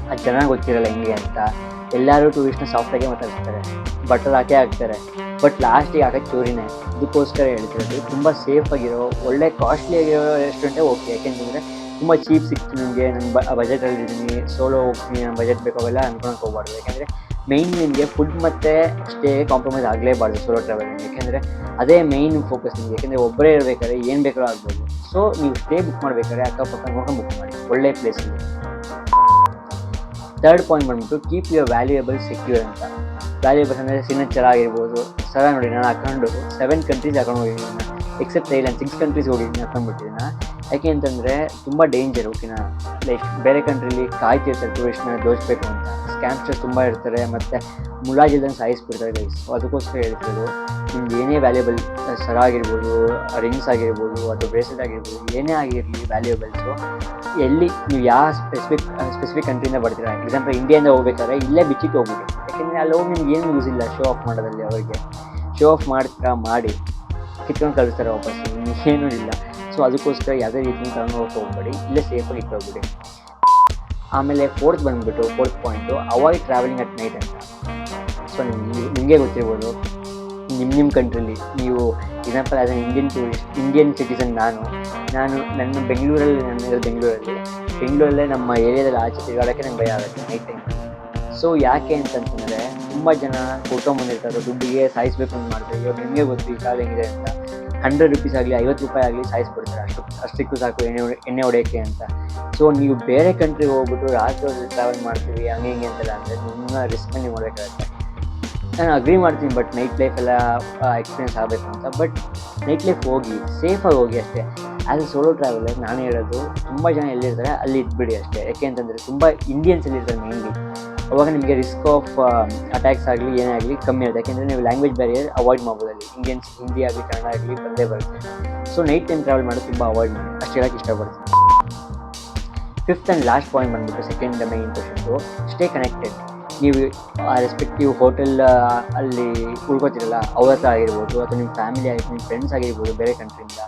ಅದು ಚೆನ್ನಾಗಿ ಗೊತ್ತಿರಲ್ಲ ಹೆಂಗೆ ಅಂತ. ಎಲ್ಲರೂ ಟೂರಿಸ್ಟ್ನ ಸಾಫ್ಟಾಗೆ ಮಾತಾಡ್ತಾರೆ, ಬಟ್ಟಲು ಹಾಕೇ ಹಾಕ್ತಾರೆ, ಬಟ್ ಲಾಸ್ಟಿಗೆ ಹಾಕೋದು ಚೋರಿನೇ. ಇದಕ್ಕೋಸ್ಕರ ಹೇಳ್ತಿರೋದು ತುಂಬ ಸೇಫಾಗಿರೋ ಒಳ್ಳೆ ಕಾಸ್ಟ್ಲಿ ಆಗಿರೋ ರೆಸ್ಟೋರೆಂಟೇ ಓಕೆ. ಯಾಕೆಂತಂದರೆ ತುಂಬ ಚೀಪ್ ಸಿಕ್ತು ನಿಮಗೆ, ನನ್ನ ಬಜೆಟಲ್ಲಿ ಇದ್ದೀನಿ, ಸೋಲೋ ಹೋಗ್ತೀನಿ, ನನ್ನ ಬಜೆಟ್ ಬೇಕು ಅವೆಲ್ಲ ಅಂದ್ಕೊಳಕ್ಕೆ ಹೋಗ್ಬಾರ್ದು. ಯಾಕೆಂದರೆ ಮೇಯ್ನ್ ನಿಮಗೆ ಫುಡ್ ಮತ್ತು ಸ್ಟೇ ಕಾಂಪ್ರಮೈಸ್ ಆಗಲೇಬಾರ್ದು ಸೋಲೋ ಟ್ರಾವೆಲಿಂಗ್. ಯಾಕೆಂದರೆ ಅದೇ ಮೇಯ್ನ್ ಫೋಕಸ್ ನಿಮಗೆ. ಯಾಕೆಂದರೆ ಒಬ್ಬರೇ ಇರಬೇಕಾದ್ರೆ ಏನು ಬೇಕಾದ್ರೂ ಆಗ್ಬೋದು. ಸೊ ನೀವು ಸ್ಟೇ ಬುಕ್ ಮಾಡಬೇಕಾದ್ರೆ ಅಕ್ಕಪಕ್ಕ ನೋಡ್ಕೊಂಡು ಬುಕ್ ಮಾಡಿ ಒಳ್ಳೆ ಪ್ಲೇಸಲ್ಲಿ. ಥರ್ಡ್ ಪಾಯಿಂಟ್ ಬಂದ್ಬಿಟ್ಟು ಕೀಪ್ ಯುವರ್ ವ್ಯಾಲ್ಯೂಯಬಲ್ ಸೆಕ್ಯೂರ್ ಅಂತ. ವ್ಯಾಲ್ಯೂಯಬಲ್ಸ್ ಅಂದರೆ ಸಿಗ್ನೇಚರ್ ಆಗಿರ್ಬೋದು. ಸರ ನೋಡಿ, ನಾನು ಹಾಕೊಂಡು 7 ಕಂಟ್ರೀಸ್ ಹಾಕೊಂಡು ಹೋಗಿದ್ದೀನಿ, ಎಕ್ಸೆಪ್ಟ್ ಥೈಲ್ಯಾಂಡ್ 6 ಕಂಟ್ರೀಸ್ ಹೋಗಿದ್ದೀನಿ ಹಾಕೊಂಡ್ಬಿಟ್ಟಿದ್ದೀನಿ. ಯಾಕೆ ಅಂತಂದರೆ ತುಂಬ ಡೇಂಜರ್. ಓಕೆನಾ, ಲೈಕ್ ಬೇರೆ ಕಂಟ್ರೀಲಿ ಕಾಯ್ತಿರ್ತಾರೆ ಟೂರಿಸ್ಟ್ನ ದೋಚಬೇಕು ಅಂತ, ಸ್ಕ್ಯಾಮ್ಸ್ಟರ್ಸ್ ತುಂಬ ಇರ್ತಾರೆ ಮತ್ತು ಮುಲಾಜಿಲ್ದಂಗೆ ಸಾಯಿಸ್ಬಿಡ್ತಾರೆ ಗೈಸ್. ಸೊ ಅದಕ್ಕೋಸ್ಕರ ಹೇಳ್ತಿರೋದು, ನಿಮ್ದು ಏನೇ ವ್ಯಾಲ್ಯೂಬಲ್ ಸರ ಆಗಿರ್ಬೋದು, ರಿಂಗ್ಸ್ ಆಗಿರ್ಬೋದು, ಅಥವಾ ಬ್ರೇಸ್ಲೆಟ್ ಆಗಿರ್ಬೋದು, ಏನೇ ಆಗಿರಲಿ ವ್ಯಾಲ್ಯೂಬಲ್ಸು, ಎಲ್ಲಿ ನೀವು ಯಾವ ಸ್ಪೆಸಿಫಿಕ್ ಕಂಟ್ರಿಯಿಂದ ಬರ್ತೀರಾ, ಎಕ್ಸಾಂಪಲ್ ಇಂಡಿಯಾದಿಂದ ಹೋಗ್ಬೇಕಾದ್ರೆ ಇಲ್ಲೇ ಬಿಚ್ಚಿಟ್ಟು ಹೋಗ್ಬಿಡಿ. ಯಾಕೆಂದರೆ ಅಲ್ಲಿ ಹೋಗಿ ನಿಮ್ಗೆ ಏನು ಯೂಸ್ ಇಲ್ಲ ಶೋ ಆಫ್ ಮಾಡೋದಲ್ಲಿ. ಅವರಿಗೆ ಶೋ ಆಫ್ ಮಾಡಿ ಕಿತ್ಕೊಂಡು ಕಳಿಸ್ತಾರೆ ವಾಪಸ್, ಏನೂ ಇಲ್ಲ. ಸೊ ಅದಕ್ಕೋಸ್ಕರ ಯಾವುದೇ ರೀತಿಯಿಂದ ತಗೊಂಡು ಹೋಗ್ಬೇಡಿ, ಇಲ್ಲೇ ಸೇಫಾಗಿ ಇಟ್ಕೋಗ್ಬಿಡಿ. ಆಮೇಲೆ fourth point avoid travelling at night ಅಂತ. ಸೊ ನಿಮಗೆ ಗೊತ್ತಿರ್ಬೋದು, ನಿಮ್ಮ ಕಂಟ್ರೀಲಿ ನೀವು example as an Indian citizen ನಾನು ಬೆಂಗಳೂರಲ್ಲೇ ನಮ್ಮ ಏರಿಯಾದಲ್ಲಿ ಆಚೆ ತಿರುಗಾಡೋಕ್ಕೆ ನಂಗೆ ಭಯ ಆಗುತ್ತೆ ನೈಟ್ ಟೈಮ್. ಸೊ ಯಾಕೆ ಅಂತಂತಂದರೆ ತುಂಬ ಜನ ಕೊಟ್ಕೊಂಬಂದಿರ್ತಾರೆ, ದುಡ್ಡಿಗೆ ಸಾಯಿಸ್ಬೇಕು ಅಂತ ಮಾಡ್ತಾರೆ. ಇವಾಗ ನಿಮಗೆ ಗೊತ್ತು ಈ ಕಾಲ ಹೆಂಗಿದೆ ಅಂತ, 100 ರೂಪೀಸ್ ಆಗಲಿ 50 ರೂಪಾಯಿ ಆಗಲಿ ಸಾಯಿಸ್ಬಿಡ್ತಾರೆ, ಅಷ್ಟಕ್ಕೂ ಸಾಕು ಎಣ್ಣೆ ಹೊಡೆಯೋಕ್ಕೆ ಅಂತ. ಸೊ ನೀವು ಬೇರೆ ಕಂಟ್ರಿಗೆ ಹೋಗ್ಬಿಟ್ಟು ರಾತ್ರಿ ಟ್ರಾವೆಲ್ ಮಾಡ್ತೀವಿ ಹಂಗೆ ಹಿಂಗೆ ಅಂತೆಲ್ಲ ಅಂದರೆ ನಿಮ್ಮ ರಿಸ್ಕಲ್ಲಿ ನೀವು ಮಾಡಬೇಕಾಗುತ್ತೆ. ನಾನು ಅಗ್ರಿ ಮಾಡ್ತೀನಿ, ಬಟ್ ನೈಟ್ ಲೈಫ್ ಎಲ್ಲ ಎಕ್ಸ್ಪೀರಿಯನ್ಸ್ ಆಗಬೇಕು ಅಂತ. ಬಟ್ ನೈಟ್ ಲೈಫ್ ಹೋಗಿ ಸೇಫಾಗಿ ಹೋಗಿ ಅಷ್ಟೇ. ಆ್ಯಸ್ ಎ ಸೋಲೋ ಟ್ರಾವೆಲರ್ ನಾನು ಹೇಳೋದು, ತುಂಬ ಜನ ಎಲ್ಲಿರ್ತಾರೆ ಅಲ್ಲಿ ಇದ್ಬಿಡಿ ಅಷ್ಟೇ. ಯಾಕೆ ಅಂತಂದರೆ ತುಂಬ ಇಂಡಿಯನ್ಸ್ ಎಲ್ಲಿರ್ತಾರೆ ಮೇನ್ಲಿ, ಅವಾಗ ನಿಮಗೆ ರಿಸ್ಕ್ ಆಫ್ ಅಟ್ಯಾಕ್ಸ್ ಆಗಲಿ ಏನೇ ಆಗಲಿ ಕಮ್ಮಿ ಇರುತ್ತೆ. ಯಾಕೆಂದರೆ ನೀವು ಲ್ಯಾಂಗ್ವೇಜ್ ಬ್ಯಾರಿಯರ್ ಅವಾಯ್ಡ್ ಮಾಡ್ಬೋದು ಅಲ್ಲಿ. ಹಿಂದಿ ಆಗಲಿ ಕನ್ನಡ ಆಗಲಿ ಬಂದೇ ಬರುತ್ತೆ. ಸೊ ನೈಟ್ ಟೈಮ್ ಟ್ರಾವೆಲ್ ಮಾಡೋದು ತುಂಬ ಅವಾಯ್ಡ್ ಮಾಡಿ, ಅಷ್ಟು ಹೇಳೋಕ್ಕೆ ಇಷ್ಟಪಡ್ತೀನಿ. 5th ಆ್ಯಂಡ್ ಲಾಸ್ಟ್ ಪಾಯಿಂಟ್ ಬಂದುಬಿಟ್ಟು second main important, stay connected. ನೀವು ಆ ರೆಸ್ಪೆಕ್ಟಿವ್ ಹೋಟೆಲ್ ಅಲ್ಲಿ ಉಳ್ಕೋತಿರಲ್ಲ ಅವ್ರ ಹತ್ರ ಆಗಿರ್ಬೋದು, ಅಥವಾ ನಿಮ್ಮ ಫ್ಯಾಮಿಲಿ ಆಗಿರ್ಬೋದು, ನಿಮ್ಮ ಫ್ರೆಂಡ್ಸ್ ಆಗಿರ್ಬೋದು, ಬೇರೆ ಕಂಟ್ರಿಯಿಂದ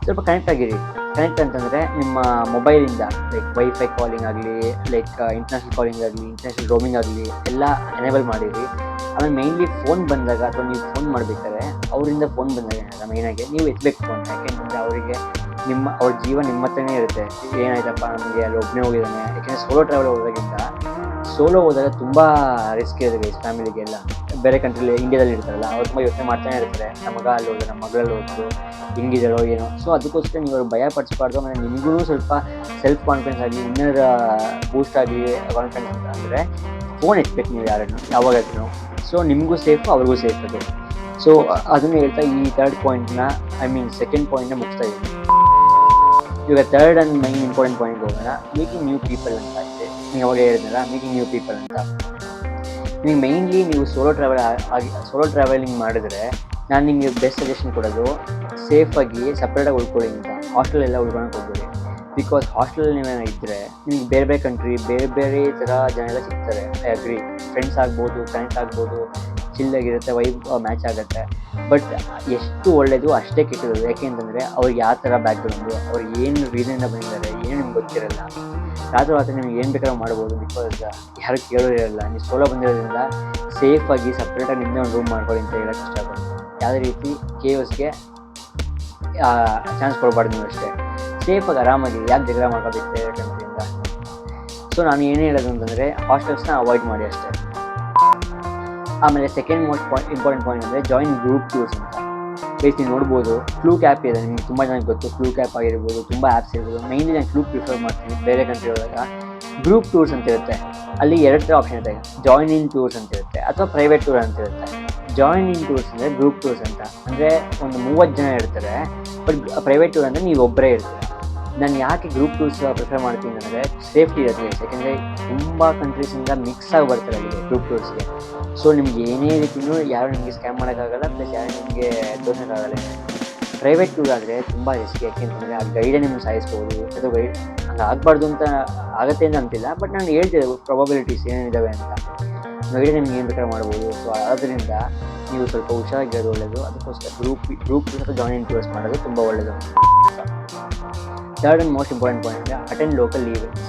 ಸ್ವಲ್ಪ ಕನೆಕ್ಟ್ ಆಗಿರಿ. ಕನೆಕ್ಟ್ ಅಂತಂದರೆ ನಿಮ್ಮ ಮೊಬೈಲಿಂದ ಲೈಕ್ ವೈಫೈ ಕಾಲಿಂಗ್ ಆಗಲಿ, ಲೈಕ್ ಇಂಟರ್ನ್ಯಾಷನಲ್ ಕಾಲಿಂಗ್ ಆಗಲಿ, ಇಂಟರ್ನ್ಯಾಷನಲ್ ರೋಮಿಂಗ್ ಆಗಲಿ ಎಲ್ಲ ಎನೇಬಲ್ ಮಾಡಿರಿ. ಆಮೇಲೆ ಮೇಯ್ನ್ಲಿ ಫೋನ್ ಬಂದಾಗ ಅಥವಾ ನೀವು ಫೋನ್ ಮಾಡಬೇಕಾದ್ರೆ ಅವರಿಂದ ಫೋನ್ ಬಂದಾಗ ಮೇಯ್ನಾಗಿ ನೀವು ಎತ್ತಬೇಕು ಫೋನ್. ಯಾಕೆಂತಂದರೆ ಅವ್ರ ಜೀವ ನಿಮ್ಮ ಹತ್ರನೇ ಇರುತ್ತೆ. ಏನಾಯ್ತಪ್ಪ ನಮಗೆ ಅಲ್ಲಿ ಒಬ್ಬನೇ ಹೋಗಿದ್ದಾನೆ. ಯಾಕೆಂದರೆ ಸೋಲೋ ಟ್ರಾವೆಲ್ ಹೋದಾಗ ತುಂಬ ರಿಸ್ಕ್ ಇದೆ ಗೈಸ್ ಫ್ಯಾಮಿಲಿಗೆಲ್ಲ. ಬೇರೆ ಕಂಟ್ರಿಲಿ ಇಂಡಿಯಾದಲ್ಲಿ ಇರ್ತಾರಲ್ಲ ಅವ್ರು ತುಂಬ ಯೋಚನೆ ಮಾಡ್ತಾನೆ ಇರ್ತಾರೆ, ನಮ್ಮ ಮಗ ಅಲ್ಲಿ ಹೋದ್ರೆ ನಮ್ಮ ಮಗಳಲ್ಲಿ ಹೋದ್ರು ಹಿಂಗಿದ್ದಾರೋ ಏನೋ. ಸೊ ಅದಕ್ಕೋಸ್ಕರ ನೀವು ಅವ್ರು ಭಯ ಪಡಿಸ್ಬಾರ್ದು. ಆಮೇಲೆ ನಿಮಗೂ ಸ್ವಲ್ಪ ಸೆಲ್ಫ್ ಕಾನ್ಫಿಡೆನ್ಸ್ ಆಗಲಿ, ಇನ್ನರ್ ಬೂಸ್ಟ್ ಆಗಲಿ ಕಾನ್ಫಿಡೆನ್ಸ್ ಅಂತ ಅಂದರೆ ಫೋನ್ ಎತ್ಬೇಕು ನೀವು ಯಾವಾಗಾದ್ರೂ. ಸೊ ನಿಮಗೂ ಸೇಫು, ಅವ್ರಿಗೂ ಸೇಫ್ ಅದು. ಸೊ ಅದನ್ನು ಹೇಳ್ತಾ ಈ ಸೆಕೆಂಡ್ ಪಾಯಿಂಟ್ನ ಮುಗಿಸ್ತಾ ಇದ್ದೀನಿ. ಇವಾಗ third and main important point ಹೋಗೋಣ, ಮೇಕಿಂಗ್ ನ್ಯೂ ಪೀಪಲ್ ಅಂತ ಇದೆ. ನೀವು ಅವಾಗ ಹೇಳಿದ್ನಲ್ಲ ಮೇಕಿಂಗ್ ನ್ಯೂ ಪೀಪಲ್ ಅಂತ. ನೀವು ಮೇಯ್ನ್ಲಿ ನೀವು ಸೋಲೋ ಟ್ರಾವೆಲಿಂಗ್ ಮಾಡಿದ್ರೆ ನಾನು ನಿಮಗೆ ಬೆಸ್ಟ್ ಸಜೆಷನ್ ಕೊಡೋದು, ಸೇಫಾಗಿ ಸಪ್ರೇಟಾಗಿ ಉಳ್ಕೊಳ್ಳಿ ಅಂತ. ಹಾಸ್ಟೆಲೆಲ್ಲ ಉಳ್ಕೊಳಕ್ಕೆ ಹೋಗ್ಬೇಡಿ. ಬಿಕಾಸ್ ಹಾಸ್ಟೆಲಲ್ಲಿ ನೀವೇನೋ ಇದ್ದರೆ ನಿಮ್ಗೆ ಬೇರೆ ಕಂಟ್ರಿ ಬೇರೆ ಥರ ಜನ ಎಲ್ಲ ಸಿಗ್ತಾರೆ. ಐ ಅಗ್ರಿ, ಫ್ರೆಂಡ್ಸ್ ಆಗ್ಬೋದು, ಕನೆಕ್ಟ್ ಆಗ್ಬೋದು, ಚಿಲ್ಲಾಗಿರುತ್ತೆ, ವೈಬ್ ಮ್ಯಾಚ್ ಆಗುತ್ತೆ. ಬಟ್ ಎಷ್ಟು ಒಳ್ಳೆಯದು ಅಷ್ಟೇ ಕೆಟ್ಟದು. ಯಾಕೆ ಅಂತಂದರೆ ಅವ್ರಿಗೆ ಯಾವ ಥರ ಬ್ಯಾಕ್ಗ್ರೌಂಡು, ಅವ್ರು ಏನು ರೀಸನಿಂದ ಬಂದಿದ್ದಾರೆ ಏನು ನಿಮ್ಗೆ ಗೊತ್ತಿರಲ್ಲ. ರಾತ್ರಿ ನಿಮ್ಗೆ ಏನು ಬೇಕಾದ್ರೂ ಮಾಡ್ಬೋದು. ಬಿಕಾಸ್ ಯಾರು ಕೇಳೋದಿರಲ್ಲ. ನೀವು ಸೋಲೋ ಬಂದಿರೋದ್ರಿಂದ ಸೇಫಾಗಿ ಸಪ್ರೇಟಾಗಿ ನಿಮ್ಮದೇ ಒಂದು ರೂಮ್ ಮಾಡ್ಕೊಳ್ಳಿ ಅಂತ ಹೇಳೋಕ್ಕೆ ಇಷ್ಟಪಡ್ತೀನಿ. ಯಾವುದೇ ರೀತಿ ಕೇವಸ್ಗೆ ಚಾನ್ಸ್ ಕೊಡಬಾರ್ದು. ನೀವು ಅಷ್ಟೇ ಸೇಫಾಗಿ ಆರಾಮಾಗಿ, ಯಾಕೆ ಜಗಳ ಮಾಡ್ಕೋಬೇಕು ಬೇರೆ ಕಂಟ್ರಿಯಿಂದ. ಸೊ ನಾನು ಏನೇ ಹೇಳೋದು ಅಂತಂದರೆ ಹಾಸ್ಟೆಲ್ಸ್ನ ಅವಾಯ್ಡ್ ಮಾಡಿ ಅಷ್ಟೇ. ಆಮೇಲೆ ಸೆಕೆಂಡ್ ಮೋಸ್ಟ್ ಇಂಪಾರ್ಟೆಂಟ್ ಪಾಯಿಂಟ್ ಅಂದರೆ ಜಾಯಿನ್ ಗ್ರೂಪ್ ಟೂರ್ಸ್ ಅಂತ. ಬೇಸ್ ನೀವು ನೋಡ್ಬೋದು, ಫ್ಲೂಕ್ ಆ್ಯಪ್ ಇದೆ, ನಿಮ್ಗೆ ತುಂಬ ಜನಕ್ಕೆ ಗೊತ್ತು. ಫ್ಲೂಕ್ ಆ್ಯಪ್ ಆಗಿರ್ಬೋದು, ತುಂಬ ಆ್ಯಪ್ಸ್ ಇರ್ಬೋದು. ಮೇಯ್ನ್ಲಿ ನಾನು ಫ್ಲೂಕ್ ಪ್ರಿಫರ್ ಮಾಡ್ತೀನಿ. ಬೇರೆ ಕಂಟ್ರಿ ಹೋದಾಗ ಗ್ರೂಪ್ ಟೂರ್ಸ್ ಅಂತ ಇರುತ್ತೆ. ಅಲ್ಲಿ 2 ಥರ ಆಪ್ಷನ್ ಇರುತ್ತೆ, ಜಾಯಿನ್ ಇನ್ ಟೂರ್ಸ್ ಅಂತ ಇರುತ್ತೆ ಅಥವಾ ಪ್ರೈವೇಟ್ ಟೂರ್ ಅಂತ ಇರುತ್ತೆ. ಜಾಯಿನ್ ಇನ್ ಟೂರ್ಸ್ ಅಂದರೆ ಗ್ರೂಪ್ ಟೂರ್ಸ್ ಅಂತ ಅಂದರೆ ಒಂದು 30 ಜನ ಇರ್ತಾರೆ. ಬಟ್ ಪ್ರೈವೇಟ್ ಟೂರ್ ಅಂದರೆ ನೀವು ಒಬ್ಬರೇ ಇರ್ತೀರ. ನಾನು ಯಾಕೆ ಗ್ರೂಪ್ ಟೂರ್ಸ್ ಪ್ರಿಫರ್ ಮಾಡ್ತೀನಿ ಅಂದರೆ ಸೇಫ್ಟಿ ಇರುತ್ತೆ. ಯಾಕೆಂದರೆ ತುಂಬ ಕಂಟ್ರೀಸಿಂದ ಮಿಕ್ಸ್ ಆಗಿ ಬರ್ತಾರೆ ಅಲ್ಲಿ ಗ್ರೂಪ್ ಟೂರ್ಸ್ಗೆ. ಸೊ ನಿಮ್ಗೆ ಏನೇ ರೀತಿಯೂ ಯಾರು ನಿಮಗೆ ಸ್ಕ್ಯಾಮ್ ಮಾಡೋಕ್ಕಾಗಲ್ಲ, ಪ್ಲಸ್ ಯಾರು ನಿಮಗೆ ತೋರಿಸೋಕ್ಕಾಗಲ್ಲ. ಪ್ರೈವೇಟ್ ಟೂರ್ ಆದರೆ ತುಂಬ ರಿಸ್ಕ್. ಯಾಕೆಂತಂದರೆ ಆ ಗೈಡೇ ನಿಮ್ಗೆ ಸಾಯಿಸ್ಬೋದು. ಅಥವಾ ಗೈಡ್ ಹಂಗೆ ಆಗಬಾರ್ದು ಅಂತ ಆಗುತ್ತೆ ಅಂತ ಅಂತಿಲ್ಲ, ಬಟ್ ನಾನು ಹೇಳ್ತಿದ್ದೆ ಪ್ರಾಬಬಿಲಿಟೀಸ್ ಏನೇನಿದ್ದಾವೆ ಅಂತ. ಗೈಡೇ ನಿಮ್ಗೆ ಏನು ಬೇಕಾದ್ರೂ ಮಾಡ್ಬೋದು. ಸೊ ಆದ್ದರಿಂದ ನೀವು ಸ್ವಲ್ಪ ಹುಷಾರಾಗಿರೋದು ಒಳ್ಳೆಯದು. ಅದಕ್ಕೋಸ್ಕರ ಗ್ರೂಪ್ ಅಥವಾ ಜಾಯಿನ್ ಟೂರ್ಸ್ ಮಾಡೋದು ತುಂಬ ಒಳ್ಳೆಯದು. Third and most important point ಅಂದರೆ ಅಟೆಂಡ್ ಲೋಕಲ್ ಈವೆಂಟ್ಸ್.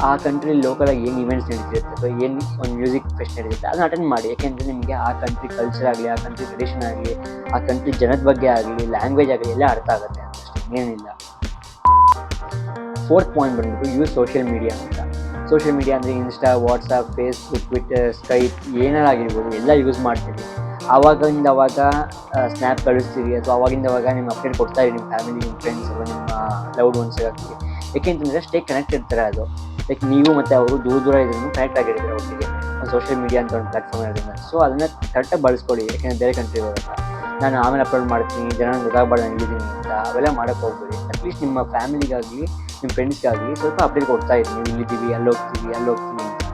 ಆ ಕಂಟ್ರಿ ಲೋಕಲಾಗಿ ಏನು ಈವೆಂಟ್ಸ್ ನಡೀತಿರುತ್ತೆ ಅಥವಾ ಏನು ಒಂದು ಮ್ಯೂಸಿಕ್ ಫೆಸ್ಟ್ ನಡೀತಿರುತ್ತೆ ಅದನ್ನು ಅಟೆಂಡ್ ಮಾಡಿ. ಯಾಕೆಂದರೆ ನಿಮಗೆ ಆ ಕಂಟ್ರಿ ಕಲ್ಚರ್ ಆಗಲಿ, ಆ ಕಂಟ್ರಿ ಟ್ರೆಡಿಷನ್ ಆಗಲಿ, ಆ ಕಂಟ್ರಿ ಜನದ ಬಗ್ಗೆ ಆಗಲಿ, ಲ್ಯಾಂಗ್ವೇಜ್ ಆಗಲಿ ಎಲ್ಲ ಅರ್ಥ ಆಗುತ್ತೆ ಅಷ್ಟೇ, ಏನಿಲ್ಲ. ಫೋರ್ತ್ ಪಾಯಿಂಟ್ ಬಂದ್ಬಿಟ್ಟು ಯೂಸ್ ಸೋಷಿಯಲ್ ಮೀಡಿಯಾ ಅಂತ. ಸೋಷಿಯಲ್ ಮೀಡಿಯಾ ಅಂದರೆ Insta, WhatsApp, Facebook, Twitter, Skype ಏನಾಗಿರ್ಬೋದು ಎಲ್ಲ ಯೂಸ್ ಮಾಡ್ತೀವಿ. ಆವಾಗಿಂದ ಅವಾಗ ಸ್ನ್ಯಾಪ್ ಕಳಿಸ್ತೀರಿ ಅಥವಾ ಆವಾಗಿಂದ ಅವಾಗ ನಿಮ್ಮ ಅಪ್ಡೇಟ್ ಕೊಡ್ತಾಯಿರಿ ನಿಮ್ಮ ಫ್ಯಾಮಿಲಿ, ನಿಮ್ಮ ಫ್ರೆಂಡ್ಸ್ ಅಥವಾ ನಿಮ್ಮ ಲವ್ಡ್ ಒನ್ಸ್ ಆಗ್ತೀವಿ. ಯಾಕೆಂತಂದರೆ ಸ್ಟೇ ಕನೆಕ್ಟ್ ಇರ್ತಾರೆ. ಅದು ಲೈಕ್ ನೀವು ಮತ್ತು ಅವರು ದೂರ ಇದ್ರೂ ಕನೆಕ್ಟ್ ಆಗಿರ್ತಾರೆ ಒಟ್ಟಿಗೆ. ಒಂದು ಸೋಷಿಯಲ್ ಮೀಡಿಯಾ ಅಂತ ಒಂದು ಪ್ಲಾಟ್ಫಾರ್ಮ್ ಇರೋದ್ರಿಂದ. ಸೊ ಅದನ್ನು ಕರೆಕ್ಟಾಗಿ ಬಳಸ್ಕೊಳ್ಳಿ. ಯಾಕೆಂದರೆ ಬೇರೆ ಕಂಟ್ರಿ ಹೋದಾಗ ನಾನು ಆಮೇಲೆ ಅಪ್ಲೋಡ್ ಮಾಡ್ತೀನಿ, ಜನ ಗೊತ್ತಾಗಬಾರ್ದು ನಾನು ಇದ್ದೀನಿ ಅಂತ ಅವೆಲ್ಲ ಮಾಡೋಕ್ಕೆ ಹೋಗ್ಬೇಡಿ. ಅಟ್ಲೀಸ್ಟ್ ನಿಮ್ಮ ಫ್ಯಾಮಿಲಿಗಾಗಲಿ ನಿಮ್ಮ ಫ್ರೆಂಡ್ಸ್ಗಾಗಲಿ ಸ್ವಲ್ಪ ಅಪ್ಡೇಟ್ ಕೊಡ್ತಾ ಇರಿ, ನೀವು ಇಲ್ಲಿದ್ದೀವಿ, ಅಲ್ಲಿ ಹೋಗ್ತೀವಿ ಅಂತ.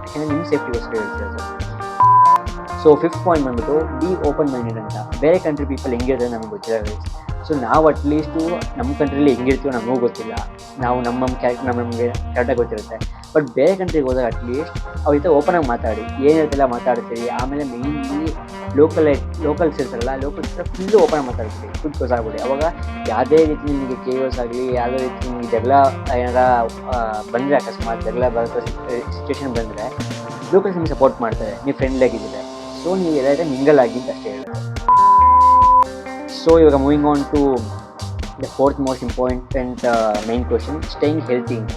ಯಾಕೆಂದರೆ ನಿಮ್ಮ ಸೇಫ್ಟಿಗೋಸ್ಕರ ಹೇಳ್ತಿರೋದು. ಸೊ 5th ಪಾಯಿಂಟ್ ಬಂದ್ಬಿಟ್ಟು ಬಿ ಓಪನ್ ಮೈಂಡೆಡ್ ಅಂತ. ಬೇರೆ ಕಂಟ್ರಿ ಪೀಪಲ್ ಹೆಂಗಿರ್ತದೆ ನಮಗೆ ಗೊತ್ತಿಲ್ಲ ಗೈಸ್. ಸೊ ನಾವು ಅಟ್ಲೀಸ್ಟು ನಮ್ಮ ಕಂಟ್ರಿಲಿ ಹೆಂಗಿರ್ತೀವೋ ನಮಗೂ ಗೊತ್ತಿಲ್ಲ, ನಾವು ನಮ್ಮ ಕ್ಯಾರೆಕ್ಟರ್ ನಮಗೆ ಕರೆಕ್ಟಾಗಿ ಗೊತ್ತಿರುತ್ತೆ. ಬಟ್ ಬೇರೆ ಕಂಟ್ರಿಗೆ ಹೋದಾಗ ಅಟ್ಲೀಸ್ಟ್ ಅವ್ರ ಜೊತೆ ಓಪನಾಗಿ ಮಾತಾಡಿ, ಏನಿರುತ್ತೆಲ್ಲ ಮಾತಾಡ್ತೀವಿ. ಆಮೇಲೆ ಮೇಯ್ನ್ಲಿ ಲೋಕಲ್ಸ್ ಇರ್ತಾರಲ್ಲ, ಲೋಕಲ್ಸ್ ಹತ್ರ ಫುಲ್ಲು ಓಪನಾಗಿ ಮಾತಾಡ್ತೀವಿ, ಫುಲ್ ಕ್ಲೋಸ್ ಆಗ್ಬಿಡಿ. ಅವಾಗ ಯಾವುದೇ ರೀತಿ ನಿಮಗೆ ಕೇಸ್ ಆಗಲಿ, ಯಾವುದೇ ರೀತಿ ನಿಮಗೆ ಜಗಳ ಏನಾರ ಬಂದರೆ, ಅಕಸ್ಮಾತ್ ಜಗಳ ಬರೋ ಸಿಚುವೇಶನ್ ಬಂದರೆ ಲೋಕಲ್ಸ್ ನಿಮಗೆ ಸಪೋರ್ಟ್ ಮಾಡ್ತಾರೆ, ನೀವು ಫ್ರೆಂಡ್ಲಿಯಾಗಿದ್ದೀರ. ಸೊ ನೀವು ಎಲ್ಲಾದ್ರೆ ಮಿಂಗಲ್ ಆಗಿ ಅಂತ ಅಷ್ಟೇ ಹೇಳೋದು. ಸೊ ಇವಾಗ moving on to the 4th most important main question, staying healthy ಅಂತ.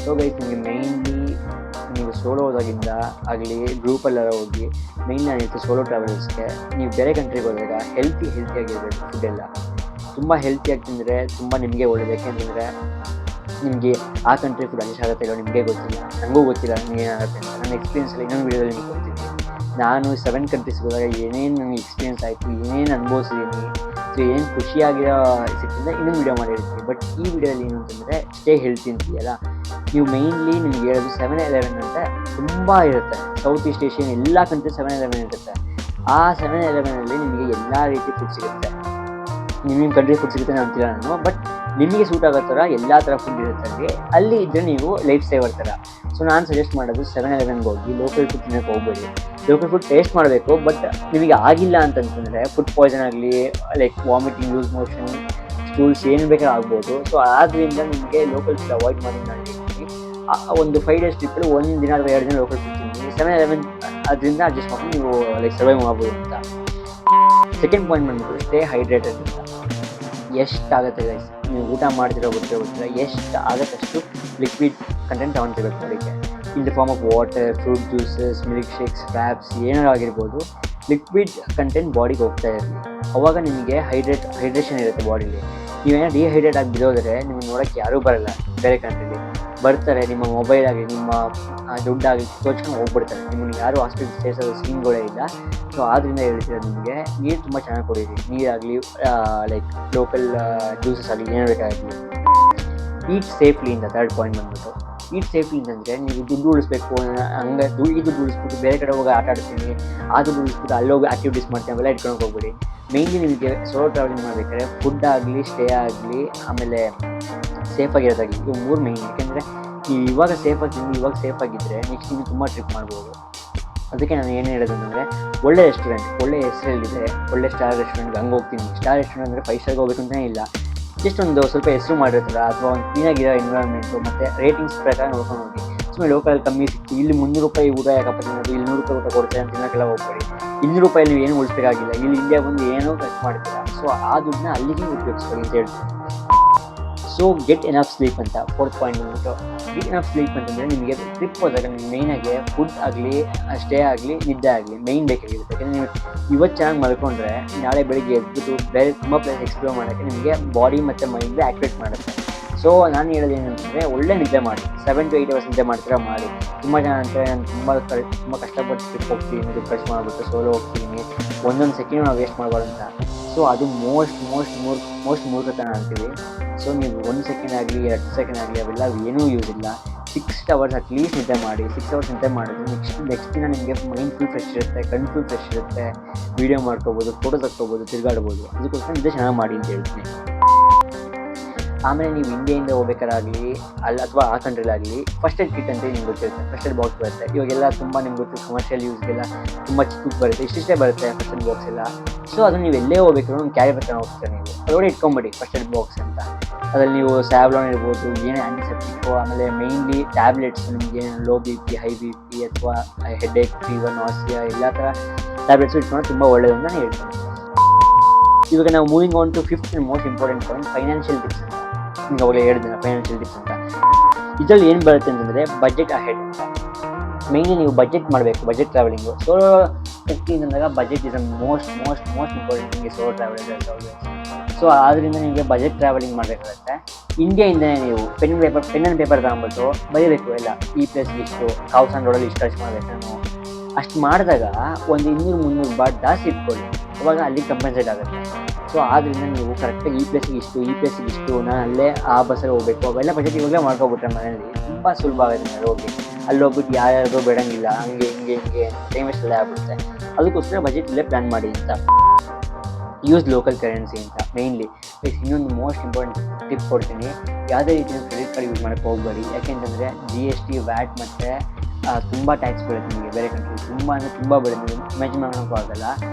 ಸೊ ಗೈಸ್, ನಿಮಗೆ ಮೇಯ್ನ್ಲಿ ನೀವು ಸೋಲೋ ಹೋದಾಗಿಂದ ಆಗಲಿ ಗ್ರೂಪಲ್ಲೆಲ್ಲ ಹೋಗಿ, ಮೇಯ್ನ್ ನಾನಿತ್ತು ಸೋಲೋ ಟ್ರಾವೆಲರ್ಸ್ಗೆ, ನೀವು ಬೇರೆ ಕಂಟ್ರಿಗೆ ಹೋದಾಗ ಹೆಲ್ತಿಯಾಗಿರಬೇಕು. ಫುಡ್ಡೆಲ್ಲ ತುಂಬ ಹೆಲ್ತಿಯಾಗಿ ತಿಂದರೆ ತುಂಬ ನಿಮಗೆ ಒಳ್ಳೆಯದು. ಯಾಕೆಂತಂದರೆ ನಿಮಗೆ ಆ ಕಂಟ್ರಿ ಫುಡ್ ಅಡ್ಜಸ್ಟ್ ಆಗುತ್ತೆ ಇಲ್ಲೋ ನಿಮಗೆ ಗೊತ್ತಿಲ್ಲ, ನನಗೂ ಗೊತ್ತಿಲ್ಲ ಏನಾಗುತ್ತೆ ಅಂತ. ನನ್ನ ಎಕ್ಸ್ಪೀರಿಯನ್ಸಲ್ಲಿ ಇನ್ನೊಂದು ವೀಡಿಯೋದಲ್ಲಿ ನಿಮಗೆ ಕೊಡ್ತೀನಿ. ನಾನು 7 ಕಂಟ್ರೀಸ್ಗೆ ಹೋದಾಗ ಏನೇನು ನನಗೆ ಎಕ್ಸ್ಪೀರಿಯನ್ಸ್ ಆಯಿತು, ಏನೇನು ಅನುಭವಿಸಿದ್ದೀನಿ, ಸೊ ಏನು ಖುಷಿಯಾಗಿರೋ ಸಿಕ್ಕಿಂದ ಇನ್ನೊಂದು ವೀಡಿಯೋ ಮಾಡಿರ್ತೀನಿ. ಬಟ್ ಈ ವಿಡಿಯೋದಲ್ಲಿ ಏನು ಅಂತಂದರೆ ಸ್ಟೇ ಹೆಲ್ತಿ ಅಂತೀಯಲ್ಲ, ನೀವು ಮೇಯ್ನ್ಲಿ ನಿಮ್ಗೆ ಹೇಳೋದು 7-Eleven ಅಂತ ತುಂಬ ಇರುತ್ತೆ. ಸೌತ್ ಈಸ್ಟ್ ಏಷ್ಯನ್ ಎಲ್ಲ ಕಂಟ್ರಿ 7-Eleven ಇರುತ್ತೆ. ಆ 7-Elevenನಲ್ಲಿ ನಿಮಗೆ ಎಲ್ಲ ರೀತಿ ಫುಡ್ ಸಿಗುತ್ತೆ. ನಿಮ್ಮ ಕಂಟ್ರಿ ಫುಡ್ ಸಿಗುತ್ತೆ ಅಂತಿಲ್ಲ ನಾನು, ಬಟ್ ನಿಮಗೆ ಸೂಟ್ ಆಗೋ ಥರ ಎಲ್ಲ ಥರ ಫುಡ್ ಇರುತ್ತೆ ಅಲ್ಲಿ ಇದ್ದರೆ ನೀವು ಲೈಫ್ ಸೇವರ್ ಥರ. ಸೊ ನಾನು ಸಜೆಸ್ಟ್ ಮಾಡೋದು 7-Elevenಗೆ ಹೋಗಿ ಲೋಕಲ್ ಫುಡ್ ತಿನ್ನೋಕ್ಕೆ ಹೋಗ್ಬೇಡಿ. ಲೋಕಲ್ ಫುಡ್ ಟೇಸ್ಟ್ ಮಾಡಬೇಕು, ಬಟ್ ನಿಮಗೆ ಆಗಿಲ್ಲ ಅಂತಂತಂದರೆ ಫುಡ್ ಪಾಯ್ಸನ್ ಆಗಲಿ, like vomiting, loose motion, stools ಏನು ಬೇಕಾದ್ರೂ ಆಗ್ಬೋದು. ಸೊ ಆದ್ದರಿಂದ ನಿಮಗೆ ಲೋಕಲ್ ಫುಡ್ ಅವಾಯ್ಡ್ ಮಾಡಿ ನಾನು ಹೇಳ್ತೀನಿ. ಒಂದು 5 ಡೇಸ್ ಟ್ರಿಪ್ಪಲ್ಲಿ 1 ದಿನ ಅಥವಾ 2 ದಿನ ಲೋಕಲ್ ಫುಡ್ ತಿಂತೀನಿ. 7-Eleven ಅದರಿಂದ ಅಡ್ಜಸ್ಟ್ ಮಾಡ್ಕೊಂಡು ನೀವು ಲೈಕ್ ಸರ್ವೈವ್ ಮಾಡ್ಬೋದು ಅಂತ. ಸೆಕೆಂಡ್ ಪಾಯಿಂಟ್ ಬಂದ್ಬಿಟ್ಟು ಸ್ಟೇ ಹೈಡ್ರೇಟೆಡ್ ಅಂತ. ಎಷ್ಟಾಗುತ್ತೆ ಗೈಸ್, ನೀವು ಊಟ ಮಾಡ್ತಿರೋ ಗೊತ್ತಿರೋ ಎಷ್ಟು ಆಗುತ್ತಷ್ಟು ಲಿಕ್ವಿಡ್ ಕಂಟೆಂಟ್ ತೊಗೊಳ್ತಿರ್ಬೇಕು ಅದಕ್ಕೆ. In the form of water, fruit juices, milk shakes, frappes ಏನಾರು ಆಗಿರ್ಬೋದು, ಲಿಕ್ವಿಡ್ ಕಂಟೆಂಟ್ ಬಾಡಿಗೆ ಹೋಗ್ತಾ ಇರಲಿ. ಅವಾಗ ನಿಮಗೆ ಹೈಡ್ರೇಷನ್ ಇರುತ್ತೆ ಬಾಡಿಲಿ. ನೀವೇನೋ ಡಿಹೈಡ್ರೇಟ್ ಆಗಿ ಬಿಡೋದ್ರೆ ನಿಮಗೆ ನೋಡೋಕ್ಕೆ ಯಾರೂ ಬರೋಲ್ಲ. ಬೇರೆ ಕಂಟ್ರೀಲಿ ಬರ್ತಾರೆ, ನಿಮ್ಮ ಮೊಬೈಲ್ ಆಗಲಿ ನಿಮ್ಮ ದುಡ್ಡಾಗಲಿ ತೋಚ್ಕೊಂಡು ಹೋಗ್ಬಿಡ್ತಾರೆ. ನಿಮ್ಮನ್ನು ಯಾರು ಹಾಸ್ಪಿಟಲ್ ಸೇರಿಸೋದು ಸೀನ್ಗಳೇ ಇಲ್ಲ. ಸೊ ಆದ್ದರಿಂದ ಹೇಳ್ತಿರೋದು, ನಿಮಗೆ ನೀರು ತುಂಬ ಚೆನ್ನಾಗಿ ಕುಡೀರಿ. ನೀರಾಗಲಿ ಲೈಕ್ ಲೋಕಲ್ ಜ್ಯೂಸಸ್ ಆಗಲಿ ಏನು ಬೇಕಾಗಲಿ. ಈಟ್ ಸೇಫ್ಲಿ ಇಂದ 3rd ಪಾಯಿಂಟ್ ಬಂದ್ಬಿಟ್ಟು. ಈಟ್ ಸೇಫ್ಲಿ ಅಂತಂದರೆ ನೀವು ದುಡ್ಡು ಉಳಿಸ್ಬೇಕು, ಹಂಗೆ ದುಡ್ಡು ಉಳಿಸ್ಬಿಟ್ಟು ಬೇರೆ ಕಡೆ ಹೋಗಿ ಆಟ ಆಡ್ತೀನಿ, ಆ ದುಡ್ಡು ಉಳಿಸ್ಬಿಟ್ಟು ಅಲ್ಲೋಗಿ ಆ್ಯಕ್ಟಿವಿಟೀಸ್ ಮಾಡ್ತೀನಿ ಅವೆಲ್ಲ ಇಟ್ಕೊಂಡು ಹೋಗ್ಬಿಡಿ. ಮೇಯ್ನ್ಲಿ ನಿಮಗೆ ಸೋಲೋ ಟ್ರಾವೆಲಿಂಗ್ ಮಾಡಬೇಕಾದ್ರೆ ಫುಡ್ ಆಗಲಿ, ಸ್ಟೇ ಆಗಲಿ, ಆಮೇಲೆ ಸೇಫಾಗಿರೋದಾಗಲಿ, ಇವು 3 ಮೇಯ್ನ್. ಯಾಕೆಂದರೆ ನೀವು ಇವಾಗ ಸೇಫಾಗಿದ್ದರೆ ನೆಕ್ಸ್ಟ್ ನೀವು ತುಂಬ ಟ್ರಿಪ್ ಮಾಡ್ಬೋದು. ಅದಕ್ಕೆ ನಾನು ಏನು ಹೇಳೋದು ಅಂದರೆ, ಒಳ್ಳೆ ರೆಸ್ಟೋರೆಂಟ್, ಒಳ್ಳೆ ಹೆಸರಲ್ಲಿದೆ, ಒಳ್ಳೆ ಸ್ಟಾರ್ ರೆಸ್ಟೋರೆಂಟ್ಗೆ ಹಂಗೆ ಹೋಗ್ತೀನಿ. ಸ್ಟಾರ್ ರೆಸ್ಟೋರೆಂಟ್ ಅಂದರೆ 5 ಸ್ಟಾರ್ಗೆ ಹೋಗ್ಬೇಕು ಅಂತಲೇ ಇಲ್ಲ, ಜಸ್ಟ್ ಒಂದು ಸ್ವಲ್ಪ ಹೆಸರು ಮಾಡಿರ್ತಾರೆ ಅಥವಾ ಒಂದು ಕ್ಲೀನಾಗಿರೋ ಎನ್ವಿರಾನ್ಮೆಂಟು ಮತ್ತು ರೇಟಿಂಗ್ಸ್ ಪ್ರಕಾರ ನೋಡ್ಕೊಂಡು ಹೋಗಿ. ಸುಮ್ಮನೆ ಲೋಕಲ್ ಕಮ್ಮಿ ಸಿಕ್ತು, ಇಲ್ಲಿ 300 ರೂಪಾಯಿ ಊಟ ಯಾಕಪ್ಪ ತಿನ್ನೋದು, ಇಲ್ಲಿ 100 ರೂಪಾಯಿ ಊಟ ಕೊಡ್ತಾರೆ ಅಂತ ತಿನ್ನೋಕ್ಕೆಲ್ಲ ಹೋಗ್ಬೇಡಿ. 200 ರೂಪಾಯಿ ನೀವು ಏನು ಉಳಿಸ್ಬೇಕಾಗಿಲ್ಲ, ಇಲ್ಲಿ ಇಂಡಿಯಾ ಬಂದು ಏನೋ ಖರ್ಚು ಮಾಡ್ತೀರಾ. ಸೊ ಆ ದುಡ್ಡನ್ನ ಅಲ್ಲಿಗೆ ಉಪಯೋಗಿಸ್ಕೊಳ್ಳಿ ಅಂತ ಹೇಳ್ತೀನಿ. ಸೊ ಗೆಟ್ ಎನಫ್ ಸ್ಲೀಪ್ ಅಂತ 4th ಪಾಯಿಂಟ್ ಬಂದ್ಬಿಟ್ಟು. ಗೆಟ್ ಎನಫ್ ಸ್ಲೀಪ್ ಅಂತಂದರೆ ನಿಮಗೆ ಟ್ರಿಪ್ ಹೋದಾಗ ನಿಮ್ಗೆ ಮೇಯ್ನಾಗಿ ಫುಡ್ ಆಗಲಿ, ಸ್ಟೇ ಆಗಲಿ, ನಿದ್ದೆ ಆಗಲಿ ಮೇಯ್ನ್ ಬೇಕಾಗಿರುತ್ತೆ. ಯಾಕೆಂದರೆ ನೀವು ಇವತ್ತು ಚೆನ್ನಾಗಿ ಮಲ್ಕೊಂಡ್ರೆ ನಾಳೆ ಬೆಳಿಗ್ಗೆ ಎದ್ಬಿಟ್ಟು ಬೇರೆ ತುಂಬ ಪ್ಲೇಸ್ ಎಕ್ಸ್ಪ್ಲೋರ್ ಮಾಡೋಕ್ಕೆ ನಿಮಗೆ ಬಾಡಿ ಮತ್ತು ಮೈಂಡ್ ಆ್ಯಕ್ಟಿವೇಟ್ ಮಾಡುತ್ತೆ. ಸೊ ನಾನು ಹೇಳೋದು ಏನಂತಂದರೆ, ಒಳ್ಳೆ ನಿದ್ದೆ ಮಾಡಿ, 7 to 8 hours ನಿದ್ದೆ ಮಾಡ್ತೀರಾ ಮಾಡಿ. ತುಂಬ ಜನ ಅಂತಾರೆ ನಾನು ತುಂಬ ಕಷ್ಟಪಟ್ಟು ಟ್ರಿಪ್ ಹೋಗ್ತೀನಿ, ದುಡ್ಡು ಖರ್ಚು ಮಾಡಿಬಿಟ್ಟು ಸೋಲೋ ಹೋಗ್ತೀನಿ, ಒಂದೊಂದು ಸೆಕೆಂಡ್ ನಾವು ವೇಸ್ಟ್ ಮಾಡಬಾರ್ದು ಅಂತ. ಸೊ ಅದು ಮೋಸ್ಟ್ ಮೂರ್ಖತನ ಅಂತೀವಿ. ಸೊ ನೀವು 1 ಸೆಕೆಂಡ್ ಆಗಲಿ 2 ಸೆಕೆಂಡ್ ಆಗಲಿ ಅವೆಲ್ಲ ಏನೂ ಯೂಸ್ ಇಲ್ಲ. 6 hours ಅಟ್ಲೀಸ್ಟ್ ನಿದ್ದೆ ಮಾಡಿ. 6 hours ನಿದ್ದೆ ಮಾಡಿದ್ರೆ ನೆಕ್ಸ್ಟ್ ದಿನ ನಿಮಗೆ ಮೈಂಡ್ ಫುಲ್ ಫ್ರೆಶ್ ಇರುತ್ತೆ, ಕಣ್ಣು ಫುಲ್ ಫ್ರೆಶ್ ಇರುತ್ತೆ, ವೀಡಿಯೋ ಮಾಡ್ಕೋಬೋದು, ಫೋಟೋ ತಕ್ಕೋಬೋದು, ತಿರುಗಾಡ್ಬೋದು. ಅದಕ್ಕೋಸ್ಕರ ನಿದ್ದೆ ಚೆನ್ನಾಗಿ ಮಾಡಿ ಅಂತ ಹೇಳ್ತೀನಿ. ಆಮೇಲೆ ನೀವು ಇಂಡಿಯಾದಿಂದ ಹೋಗ್ಬೇಕಾರಾಗಲಿ ಅಥವಾ ಆ ಕಂಟ್ರಿಲಾಗಲಿ ಫಸ್ಟ್ ಏಡ್ ಕಿಟ್ ಅಂತ ನಿಮ್ಗೆ ಗೊತ್ತಿರುತ್ತೆ. ಫಸ್ಟ್ ಏಡ್ ಬಾಕ್ಸ್ ಬರುತ್ತೆ. ಇವಾಗೆಲ್ಲ ತುಂಬ ನಿಮ್ಗೆ ಗೊತ್ತು, ಕಮರ್ಷಿಯಲ್ ಯೂಸ್ಗೆಲ್ಲ ತುಂಬ ಚಿಕ್ಕ ಬರುತ್ತೆ, ಇಷ್ಟೇ ಬರುತ್ತೆ ಫಸ್ಟ್ ಏಡ್ ಬಾಕ್ಸ್ ಎಲ್ಲ. ಸೊ ಅದನ್ನು ನೀವು ಎಲ್ಲೇ ಹೋಗ್ಬೇಕು ಒಂದು ಕ್ಯಾರಿ ಬರ್ತಾನೆ ಹೋಗ್ತಾರೆ, ನೀವು ಅದರೊಳಗೆ ಇಟ್ಕೊಂಬಿಡಿ ಫಸ್ಟ್ ಏಡ್ ಬಾಕ್ಸ್ ಅಂತ. ಅದರಲ್ಲಿ ನೀವು ಸ್ಯಾವ್ಲಾನ್ ಇರ್ಬೋದು, ಏನೇ ಆ್ಯಂಟಿಸೆಪ್ಟಿಕ್ಕು, ಆಮೇಲೆ ಮೇಯ್ನ್ಲಿ ಟ್ಯಾಬ್ಲೆಟ್ಸ್, ನಿಮಗೆ ಲೋ BP, ಹೈ BP ಅಥವಾ ಹೆಡ್ಏಕ್, ಫೀವರ್, ನಾಸಿಯಾ ಎಲ್ಲ ಥರ ಟ್ಯಾಬ್ಲೆಟ್ಸು ಇಟ್ಕೊಂಡು ತುಂಬ ಒಳ್ಳೆಯದು ಅಂತ ನಾನು ಹೇಳ್ತೀನಿ. ಇವಾಗ ನಾವು moving on to 5th and most important point, financial tips ಅಂತ. ನಿಮ್ಗೆ ಅವಾಗಲೇ ಹೇಳಿದೆ ಫೈನಾನ್ಷಿಯಲ್ ಟಿಪ್ಸ್ ಅಂತ. ಇದರಲ್ಲಿ ಏನು ಬರುತ್ತೆ ಅಂತಂದರೆ ಬಜೆಟ್ ಅಹೆಡ್ ಅಂತ. ಮೇಯ್ನ್ಲಿ ನೀವು ಬಜೆಟ್ ಮಾಡಬೇಕು, ಬಜೆಟ್ ಟ್ರಾವೆಲಿಂಗು. ಸೋಲೋ ಹೋಗ್ತೀನಿ ಅಂದಾಗ ಬಜೆಟ್ ಇಸ್ ಮೋಸ್ಟ್ ಇಂಪಾರ್ಟೆಂಟ್ ನಿಮಗೆ ಸೋಲೋ ಟ್ರಾವೆಲಿಂಗ್. ಸೊ ಆದ್ದರಿಂದ ನಿಮಗೆ ಬಜೆಟ್ ಟ್ರಾವೆಲಿಂಗ್ ಮಾಡಬೇಕಾಗುತ್ತೆ. ಇಂಡಿಯಾಯಿಂದಲೇ ನೀವು ಪೆನ್ ಆ್ಯಂಡ್ ಪೇಪರ್ ತಗೊಂಡ್ಬಿಟ್ಟು ಬರೀಬೇಕು ಎಲ್ಲ, ಈ ಪ್ಲೇಸ್ಗೆ ಇಷ್ಟು, ಕೌಸನ್ ರೋಡಲ್ಲಿ ಇಷ್ಟು ಖರ್ಚು ಮಾಡಬೇಕು. ನಾನು ಅಷ್ಟು ಮಾಡಿದಾಗ ಒಂದು 200-300 ಬಾಟ್ ಜಾಸ್ತಿ ಇಟ್ಕೊಳ್ಳಿ. ಅವಾಗ ಅಲ್ಲಿ ಕಂಪನ್ಸೇಟ್ ಆಗುತ್ತೆ. ಸೊ ಆದ್ದರಿಂದ ನೀವು ಕರೆಕ್ಟಾಗಿ ಈ ಪ್ಲೇಸಿಗೆ ಇಷ್ಟು ನಾನು ಅಲ್ಲೇ ಆ ಬಸ್ಸಲ್ಲಿ ಹೋಗಬೇಕು, ಅವೆಲ್ಲ ಬಜೆಟ್ ಇವಾಗಲೇ ಮಾಡ್ಕೊಬಿಟ್ರೆ ಮನೇಲಿ ತುಂಬ ಸುಲಭ ಆಗುತ್ತೆ ಅಲ್ಲಿ ಹೋಗಿ. ಅಲ್ಲಿ ಹೋಗ್ಬಿಟ್ಟು ಯಾರ್ಯಾರಿಗೂ ಬೇಡಂಗಿಲ್ಲ, ಹಂಗೆ ಹಿಂಗೆ ಟೈಮ್ ವೇಸ್ಟ್ ಆಗ್ಬಿಡುತ್ತೆ. ಅದಕ್ಕೋಸ್ಕರ ಬಜೆಟ್ ಇಲ್ಲೇ ಪ್ಲ್ಯಾನ್ ಮಾಡಿ ಅಂತ. ಯೂಸ್ ಲೋಕಲ್ ಕರೆನ್ಸಿ ಅಂತ ಮೇಯ್ನ್ಲಿ. ಇನ್ನೊಂದು ಮೋಸ್ಟ್ ಇಂಪಾರ್ಟೆಂಟ್ ಟಿಪ್ ಕೊಡ್ತೀನಿ, ಯಾವುದೇ ರೀತಿಯ ಕ್ರೆಡಿಟ್ ಕಾರ್ಡ್ ಯೂಸ್ ಮಾಡೋಕ್ಕೆ ಹೋಗಬೇಡಿ. ಯಾಕೆಂತಂದರೆ GST VAT ಮತ್ತು ತುಂಬ ಟ್ಯಾಕ್ಸ್ ಬೀಳುತ್ತೆ ನಿಮಗೆ ಬೇರೆ ಕಂಟ್ರಿ, ತುಂಬ ಅಂದರೆ ತುಂಬ ಬೀಳುತ್ತೆ, ನೀವು ಇಮ್ಯಾಜಿನ್ ಮಾಡೋಕ್ಕೂ ಆಗಲ್ಲ.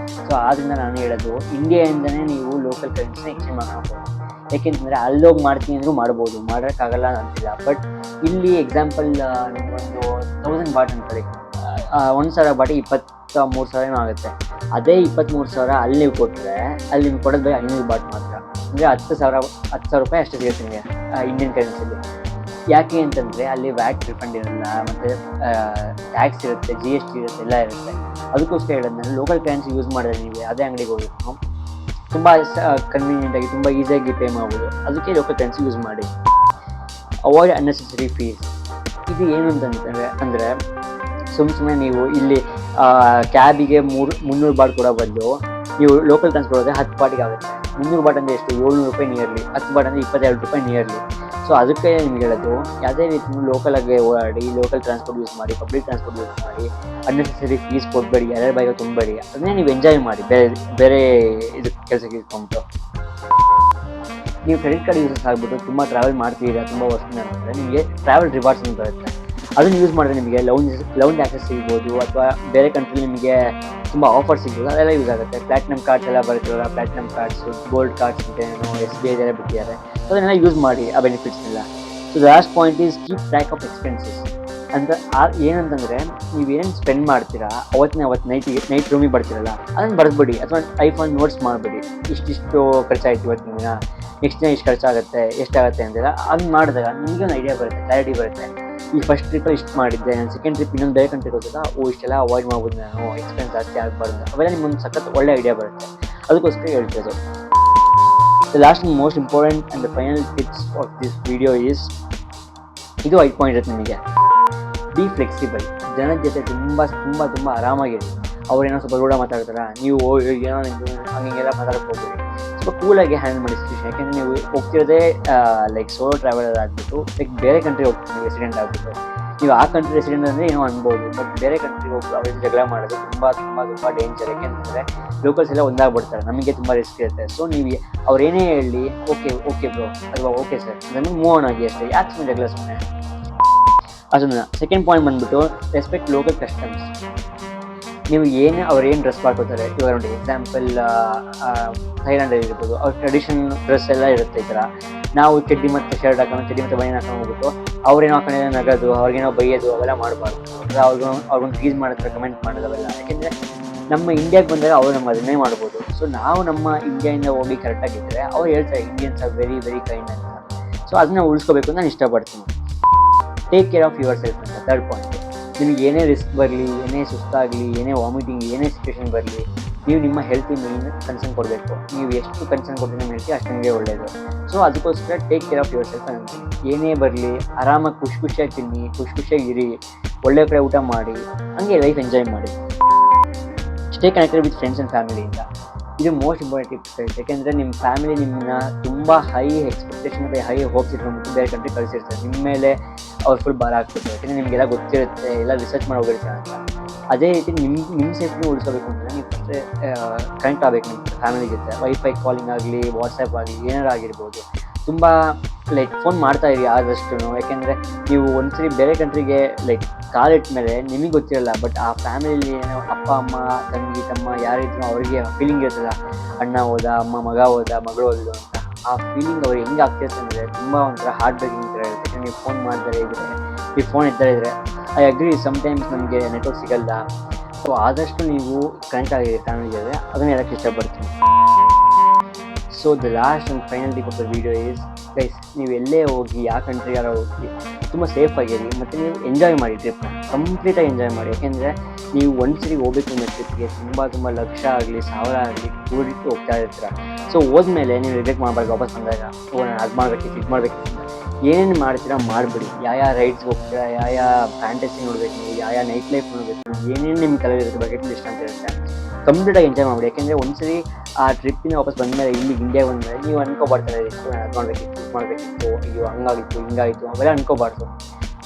ಸೊ ಆದ್ದರಿಂದ ನಾನು ಹೇಳೋದು ಇಂಡಿಯಾಯಿಂದನೇ ನೀವು ಲೋಕಲ್ ಕರೆನ್ಸಿನ ಎಕ್ಸ್ಚೇಂಜ್ ಮಾಡ್ಕೊಬೋದು. ಯಾಕೆಂತಂದರೆ ಅಲ್ಲೋಗಿ ಮಾಡ್ತೀನಿ ಅಂದರೂ ಮಾಡ್ಬೋದು, ಮಾಡೋಕ್ಕಾಗಲ್ಲ ಅಂತಿಲ್ಲ. ಬಟ್ ಇಲ್ಲಿ ಎಕ್ಸಾಂಪಲ್ ನಿಮಗೊಂದು 1000 ಬಾಟ್ ಅಂತಾರೆ, 1000 ಬಾಟಿ 23,000 ಆಗುತ್ತೆ. ಅದೇ 23,000 ಅಲ್ಲಿ ನೀವು ಕೊಟ್ಟರೆ ಅಲ್ಲಿ ನಿಮ್ಗೆ ಕೊಡೋದು ಬರೀ 500 ಬಾಟ್ ಮಾತ್ರ, ಅಂದರೆ 10,000 ರೂಪಾಯಿ ಅಷ್ಟು ಸಿಗುತ್ತೆ ನಿಮಗೆ ಇಂಡಿಯನ್ ಕರೆನ್ಸಿಯಲ್ಲಿ. ಯಾಕೆ ಅಂತಂದರೆ ಅಲ್ಲಿ ವ್ಯಾಟ್ ರಿಫಂಡ್ ಇರಲ್ಲ, ಮತ್ತು ಟ್ಯಾಕ್ಸ್ ಇರುತ್ತೆ, GST ಇರುತ್ತೆ, ಎಲ್ಲ ಇರುತ್ತೆ. ಅದಕ್ಕೋಸ್ಕರ ಹೇಳೋದು ನಾನು ಲೋಕಲ್ ಕರೆನ್ಸಿ ಯೂಸ್ ಮಾಡಿದ್ರೆ ನೀವು ಅದೇ ಅಂಗಡಿಗೆ ಹೋಗಬೇಕು, ತುಂಬ ಕನ್ವೀನಿಯೆಂಟಾಗಿ ತುಂಬ ಈಸಿಯಾಗಿ ಪೇ ಮಾಡ್ಬೋದು. ಅದಕ್ಕೆ ಲೋಕಲ್ ಕರೆನ್ಸಿ ಯೂಸ್ ಮಾಡಿ. Avoid unnecessary fees. ಇದು ಏನು ಅಂದರೆ ಸುಮ್ಮನೆ ನೀವು ಇಲ್ಲಿ ಕ್ಯಾಬಿಗೆ 300 ಬಾಟ್ ಕೊಡೋ ಬದಲು ನೀವು ಲೋಕಲ್ ಟ್ರಾನ್ಸ್ಪೋರ್ಟ್ ಹೋದರೆ 10 ಬಾಟಿಗೆ ಆಗುತ್ತೆ. 300 ಬಾಟ್ ಅಂದರೆ ಎಷ್ಟು, 700 ರೂಪಾಯಿ ನಿಯರ್ಲಿ. 10 ಬಾಟ್ ಅಂದರೆ 22 ರೂಪಾಯಿ ನಿಯರ್ಲಿ. ಸೊ ಅದಕ್ಕೆ ನಿಮ್ಗೆ ಹೇಳೋದು, ಯಾವುದೇ ರೀತಿ ಲೋಕಲಾಗಿ ಓಡಾಡಿ, ಲೋಕಲ್ ಟ್ರಾನ್ಸ್ಪೋರ್ಟ್ ಯೂಸ್ ಮಾಡಿ, ಪಬ್ಲಿಕ್ ಟ್ರಾನ್ಸ್ಪೋರ್ಟ್ ಯೂಸ್ ಮಾಡಿ, ಅನ್ನೆಸೆಸರಿ ಫೀಸ್ ಕೊಡಬೇಡಿ, ಯಾರ್ಯಾರ ಬಾಯಿಗೆ ತುಂಬಬೇಡಿ. ಅದನ್ನೇ ನೀವು ಎಂಜಾಯ್ ಮಾಡಿ ಬೇರೆ ಇದು ಕೆಲಸಕ್ಕೆ ಇಟ್ಕೊಂಡು. ನೀವು ಕ್ರೆಡಿಟ್ ಕಾರ್ಡ್ ಯೂಸಸ್ ಆಗಿಬಿಟ್ಟು ತುಂಬ ಟ್ರಾವೆಲ್ ಮಾಡ್ತೀರಾ ತುಂಬ ವರ್ಷದಿಂದ ಅಂದರೆ ನಿಮಗೆ ಟ್ರಾವೆಲ್ ರಿವಾರ್ಡ್ಸ್ ಅಂತ ಬರುತ್ತೆ. ಅದನ್ನು ಯೂಸ್ ಮಾಡಿದ್ರೆ ನಿಮಗೆ ಲೌಂಜ್ ಆಕ್ಸೆಸ್ ಸಿಗ್ಬೋದು, ಅಥವಾ ಬೇರೆ ಕಂಟ್ರಿ ನಿಮಗೆ ತುಂಬ ಆಫರ್ ಸಿಗ್ಬೋದು, ಅದೆಲ್ಲ ಯೂಸ್ ಆಗುತ್ತೆ. ಪ್ಲಾಟಿನಮ್ ಕಾರ್ಡ್ಸ್ ಎಲ್ಲ ಬರುತ್ತಲ್ಲ, ಪ್ಲಾಟಿನಮ್ ಕಾರ್ಡ್ಸು, ಗೋಲ್ಡ್ ಕಾರ್ಡ್ಸ್ ಅಂತ ಏನೋ SBI ಎಲ್ಲ ಬಿಟ್ಟಿದ್ದಾರೆ. ಸೊ ಅದನ್ನೆಲ್ಲ ಯೂಸ್ ಮಾಡಿ ಆ ಬೆನಿಫಿಟ್ಸ್ನೆಲ್ಲ. So the last point is keep track of expenses ಅಂತ. ಏನಂತಂದರೆ ನೀವೇನು ಸ್ಪೆಂಡ್ ಮಾಡ್ತೀರಾ ಅವತ್ತು ನೈಟ್ ರೂಮಿಗೆ ಬರ್ತೀರಲ್ಲ, ಅದನ್ನು ಬರೆದ್ಬಿಡಿ, ಅಥವಾ ಐಫೋನ್ ನೋಟ್ಸ್ ಮಾಡಿಬಿಡಿ. ಇಷ್ಟಿಷ್ಟು ಖರ್ಚಾಯಿತು ಇವತ್ತಿನ ದಿನ, ನೆಕ್ಸ್ಟ್ ದಿನ ಇಷ್ಟು ಖರ್ಚಾಗುತ್ತೆ, ಎಷ್ಟಾಗುತ್ತೆ ಅಂತೆಲ್ಲ. ಅದನ್ನ ಮಾಡಿದಾಗ ನಿಮಗೆ ಒಂದು ಐಡಿಯಾ ಬರುತ್ತೆ, ಕ್ಲಾರಿಟಿ ಬರುತ್ತೆ. ಈ ಫಸ್ಟ್ ಟ್ರಿಪ್ಪಲ್ಲಿ ಇಷ್ಟು ಮಾಡಿದ್ದೆ, ನಾನು ಸೆಕೆಂಡ್ ಟ್ರಿಪ್ ಇನ್ನೊಂದು ಬೇರೆ ಕಂಟ್ರಿಗೆ ಹೋದಾಗ ಇಷ್ಟೆಲ್ಲ ಅವಾಯ್ಡ್ ಮಾಡ್ಬೋದು, ನಾನು ಎಕ್ಸ್ಪೆನ್ಸ್ ಜಾಸ್ತಿ ಆಗಬಾರ್ದು, ಅವೆಲ್ಲ ನಿಮ್ಮೊಂದು ಸಖತ್ ಒಳ್ಳೆ ಐಡಿಯಾ ಬರುತ್ತೆ. ಅದಕ್ಕೋಸ್ಕರ ಹೇಳ್ತಿರೋದು. The last and most important and the final tips of this video is, ಇದು 5 ಪಾಯಿಂಟ್ ಇರುತ್ತೆ ನಿಮಗೆ. B flexible. ಜನದ ಜೊತೆ ತುಂಬ ಆರಾಮಾಗಿರಿ. ಅವ್ರೇನೋ ಸ್ವಲ್ಪ ರೂಢ ಮಾತಾಡ್ತಾರ, ನೀವು ಏನೋ ಹಂಗೆಲ್ಲ ಮಾತಾಡಕ್ಕೆ ಹೋಗ್ಬೇಡಿ. ಸ್ವಲ್ಪ ಕೂಲಾಗಿ ಹ್ಯಾಂಡಲ್ ಮಾಡಿ ಸಿಚುವೇಷನ್. ಯಾಕೆಂದರೆ ನೀವು ಹೋಗ್ತಿರೋದೇ ಲೈಕ್ ಸೋಲೋ ಟ್ರಾವೆಲರ್ ಆಗಿಬಿಟ್ಟು, ಲೈಕ್ ಬೇರೆ ಕಂಟ್ರಿಗೆ ಹೋಗ್ತೀವಿ ರೆಸಿಡೆಂಟ್ ಆಗಿಬಿಟ್ಟು, ನೀವು ಆ ಕಂಟ್ರಿ ರೆಸಿಡೆಂಟ್ ಅಂದರೆ ಏನೋ ಅನ್ಬೋದು. ಬಟ್ ಬೇರೆ ಕಂಟ್ರಿಗೆ ಹೋಗಿ ಅವ್ರ ಜಗಳ ಮಾಡೋದು ತುಂಬ ಡೇಂಜರ್. ಯಾಕೆಂತಂದರೆ ಲೋಕಲ್ಸ್ ಎಲ್ಲ ಒಂದಾಗ್ಬಿಡ್ತಾರೆ, ನಮಗೆ ತುಂಬ ರಿಸ್ಕ್ ಇರುತ್ತೆ. ಸೊ ನೀವು ಅವ್ರೇನೇ ಹೇಳಿ ಓಕೆ ಬ್ರೋ ಅಥವಾ ಓಕೆ ಸರ್ ಅದನ್ನು ಮೂವ್ ಆನ್ ಆಗಿ ಅಷ್ಟೇ, ಯಾಕೆ ಸುಮ್ಮನೆ ಜಗಳ ಸುಮ್ಮನೆ. ಅದನ್ನು ಸೆಕೆಂಡ್ ಪಾಯಿಂಟ್ ಬಂದುಬಿಟ್ಟು ರೆಸ್ಪೆಕ್ಟ್ ಲೋಕಲ್ ಕಸ್ಟಮ್ಸ್. ನೀವು ಅವ್ರು ಏನು ಡ್ರೆಸ್ ಮಾಡ್ಕೋತಾರೆ, ಇವಾಗ ನೋಡಿ ಎಕ್ಸಾಂಪಲ್ ಥೈಲ್ಯಾಂಡಲ್ಲಿ ಇರ್ಬೋದು, ಅವ್ರ ಟ್ರೆಡಿಷನ್ ಡ್ರೆಸ್ ಎಲ್ಲ ಇರುತ್ತೆ. ಈ ಥರ ನಾವು ಚಡ್ಡಿ ಮತ್ತು ಶರ್ಟ್ ಹಾಕೊಂಡು, ಚಡ್ಡಿ ಮತ್ತು ಬನಿಯನ್ ಹಾಕೊಂಡು ಹೋಗ್ಬಿಟ್ಟು ಅವ್ರೇನೋ ಹಾಕೊಂಡು ನಗೋದು, ಅವ್ರಿಗೇನೋ ಬೈಯೋದು ಅವೆಲ್ಲ ಮಾಡಬಾರ್ದು. ಅವ್ರಿಗೊಂದು ಟೀಸ್ ಮಾಡಿದ್ರೆ ಕಮೆಂಟ್ ಮಾಡೋದು ಅವೆಲ್ಲ. ಯಾಕೆಂದರೆ ನಮ್ಮ ಇಂಡಿಯಾಗೆ ಬಂದಾಗ ಅವ್ರು ನಮ್ಮ ಅದನ್ನೇ ಮಾಡ್ಬೋದು. ಸೊ ನಾವು ನಮ್ಮ ಇಂಡಿಯಾಯಿಂದ ಹೋಗಿ ಕರೆಕ್ಟಾಗಿದ್ದರೆ ಅವ್ರು ಹೇಳ್ತಾರೆ Indians are very very kind ಅಂತ. ಸೊ ಅದನ್ನ ಉಳಿಸ್ಕೋಬೇಕು ಅಂತ ನಾನು ಇಷ್ಟಪಡ್ತೀನಿ. Take care of your self ಅಂತ ಥರ್ಡ್ ಪಾಯಿಂಟ್. ನಿಮಗೆ ಏನೇ ರಿಸ್ಕ್ ಬರಲಿ, ಏನೇ ಸುಸ್ತಾಗಲಿ, ಏನೇ ವಾಮಿಟಿಂಗ್, ಏನೇ ಸಿಚುವೇಶನ್ ಬರಲಿ, ನೀವು ನಿಮ್ಮ ಹೆಲ್ತಿ ಮೇನ್ ಕನ್ಸರ್ನ್ ಕೊಡಬೇಕು. ನೀವು ಎಷ್ಟು ಕನ್ಸರ್ನ್ ಕೊಡ್ತೀವಿ ನಿಮ್ಮ ಹೆಲ್ತಿ ಅಷ್ಟು ನಿಮಗೆ ಒಳ್ಳೆಯದು. ಸೊ ಅದಕ್ಕೋಸ್ಕರ take care of your self ಅಂತೀನಿ. ಏನೇ ಬರಲಿ ಆರಾಮಾಗಿ ಖುಷಿಯಾಗಿ ತಿನ್ನಿ, ಖುಷಿಯಾಗಿರಿ, ಒಳ್ಳೆ ಕಡೆ ಊಟ ಮಾಡಿ, ಹಂಗೆ ಲೈಫ್ ಎಂಜಾಯ್ ಮಾಡಿ. Stay connected with friends and family ಅಂತ. ಇದು ಮೋಸ್ಟ್ ಇಂಪಾರ್ಟೆಂಟ್ ಟಿಪ್ಸ್. ಯಾಕೆಂದರೆ ನಿಮ್ಮ ಫ್ಯಾಮಿಲಿ ನಿಮ್ಮನ್ನ ತುಂಬ ಹೈ ಎಕ್ಸ್ಪೆಕ್ಟೇಷನ್ ಮತ್ತು ಹೈ ಹೋಪ್ಸ್ ಇಟ್ಕೊಂಡ್ಬಿಟ್ಟು ಬೇರೆ ಕಂಟ್ರಿ ಕಳಿಸಿರ್ತಾರೆ. ನಿಮ್ಮ ಮೇಲೆ ಅವ್ರು ಫುಲ್ ಭಾರ ಆಗ್ತಿರ್ತಾರೆ. ಯಾಕೆಂದರೆ ನಿಮಗೆಲ್ಲ ಗೊತ್ತಿರುತ್ತೆ, ಎಲ್ಲ ರಿಸರ್ಚ್ ಮಾಡಿ ಹೋಗಿರ್ತಾರೆ ಅಂತ. ಅದೇ ರೀತಿ ನಿಮ್ಮ ಸೇಫ್ಟಿನ ಉಳಿಸ್ಕೋಬೇಕು ಅಂದರೆ ನೀವು ಫಸ್ಟೇ ಕನೆಕ್ಟ್ ಆಗಬೇಕು ನಿಮ್ಮ ಫ್ಯಾಮಿಲಿ ಜೊತೆ. ವೈಫೈ ಕಾಲಿಂಗ್ ಆಗಲಿ, ವಾಟ್ಸಪ್ ಆಗಲಿ, ಏನಾರು ಆಗಿರ್ಬೋದು. ತುಂಬ ಲೈಕ್ ಫೋನ್ ಮಾಡ್ತಾ ಇರಿ ಆದಷ್ಟು. ಯಾಕೆಂದರೆ ನೀವು ಒಂದ್ಸರಿ ಬೇರೆ ಕಂಟ್ರಿಗೆ ಲೈಕ್ ಕಾಲಿಟ್ಟ ಮೇಲೆ ನಿಮಗೆ ಗೊತ್ತಿರಲ್ಲ, ಬಟ್ ಆ ಫ್ಯಾಮಿಲಿಯಲ್ಲಿ ಏನೋ ಅಪ್ಪ ಅಮ್ಮ ತಂಗಿ ತಮ್ಮ ಯಾರಿದ್ರು ಅವ್ರಿಗೆ ಫೀಲಿಂಗ್ ಇರ್ತಲ್ಲ, ಅಣ್ಣ ಹೋದ, ಅಮ್ಮ ಮಗ ಹೋದ, ಮಗಳು ಹೋದ್ಲು ಅಂತ. ಆ ಫೀಲಿಂಗ್ ಅವ್ರಿಗೆ ಹೆಂಗೆ ಆಗ್ತಿರುತ್ತೆ ಅಂದರೆ ತುಂಬ ಒಂಥರ ಹಾರ್ಟ್ ಬ್ರೇಕಿಂಗ್ ಥರ ಇರುತ್ತೆ. ಯಾಕಂದರೆ ನೀವು ಫೋನ್ ಮಾಡ್ತಾರೆ ಇದ್ದರೆ, ನೀವು ಫೋನ್ ಇದ್ದರೆ ಐ ಅಗ್ರಿ ಸಮ್ಟೈಮ್ಸ್ ನಮಗೆ ನೆಟ್ವರ್ಕ್ ಸಿಗಲ್ಲ. ಸೊ ಆದಷ್ಟು ನೀವು ಕನೆಕ್ಟ್ ಆಗಿರಿ ಫ್ಯಾಮಿಲಿ ಜೊತೆ, ಅದನ್ನು ಹೇಳೋಕ್ಕೆ ಇಷ್ಟಪಡ್ತೀನಿ. So the last and final tip of the video is, guys ನೀವು ಎಲ್ಲೇ ಹೋಗಿ ಯಾವ ಕಂಟ್ರಿಗಾರ ಹೋಗಿ ತುಂಬ ಸೇಫಾಗಿರಿ ಮತ್ತು ನೀವು ಎಂಜಾಯ್ ಮಾಡಿ ಟ್ರಿಪ್ನ, ಕಂಪ್ಲೀಟಾಗಿ ಎಂಜಾಯ್ ಮಾಡಿ. ಯಾಕೆಂದರೆ ನೀವು ಒಂದ್ಸರಿ ಹೋಗಬೇಕು ಅನ್ನೋ ಟ್ರಿಪ್ಗೆ ತುಂಬ ಲಕ್ಷ ಆಗಲಿ 1000 ಆಗಲಿ ಕೂಡಿಟ್ಟು ಹೋಗ್ತಾ ಇರ್ತೀರ. ಸೊ ಹೋದ್ಮೇಲೆ ನೀವು ರಿಗ್ರೆಟ್ ಮಾಡಬಾರ್ದು. ವಾಪಸ್ ಬಂದಾಗ ನಾನು ಅದು ಮಾಡಬೇಕಿತ್ತು, ಇದು ಮಾಡಬೇಕಿತ್ತು, ಏನೇನು ಮಾಡ್ತೀರಾ ಮಾಡಿಬಿಡಿ. ಯಾವ ರೈಡ್ಸ್ ಹೋಗ್ತೀರಾ, ಯಾವ ಫ್ಯಾಂಟಸಿ ನೋಡಬೇಕು, ನೀವು ಯಾವ ನೈಟ್ ಲೈಫ್ ನೋಡಬೇಕು, ಏನೇನು ನಿಮ್ಮ ತಲೆಯಲ್ಲಿ ಇರುತ್ತೆ, ಬಕೆಟ್ ಲಿಸ್ಟ್ ಅಂತ ಇರುತ್ತೆ, ಕಂಪ್ಲೀಟಾಗಿ ಎಂಜಾಯ್ ಮಾಡಿ. ಯಾಕೆಂದರೆ ಒಂದ್ಸರಿ ಆ ಟ್ರಿಪ್ಪಿಂದ ವಾಪಸ್ ಬಂದಮೇಲೆ ಇಲ್ಲಿ ಇಂಡಿಯಾಗೆ ಬಂದಮೇಲೆ ನೀವು ಅನ್ಕೋಬಾರ್ತಾರೆ ಇತ್ತು ನಾನು ಅದು ಮಾಡಬೇಕಿತ್ತು ಮಾಡಬೇಕಿತ್ತು, ಅಯ್ಯೋ ಹಂಗಾಗಿತ್ತು ಹಿಂಗಾಯಿತು ಅವೆಲ್ಲ ಅನ್ಕೋಬಾರ್ದು.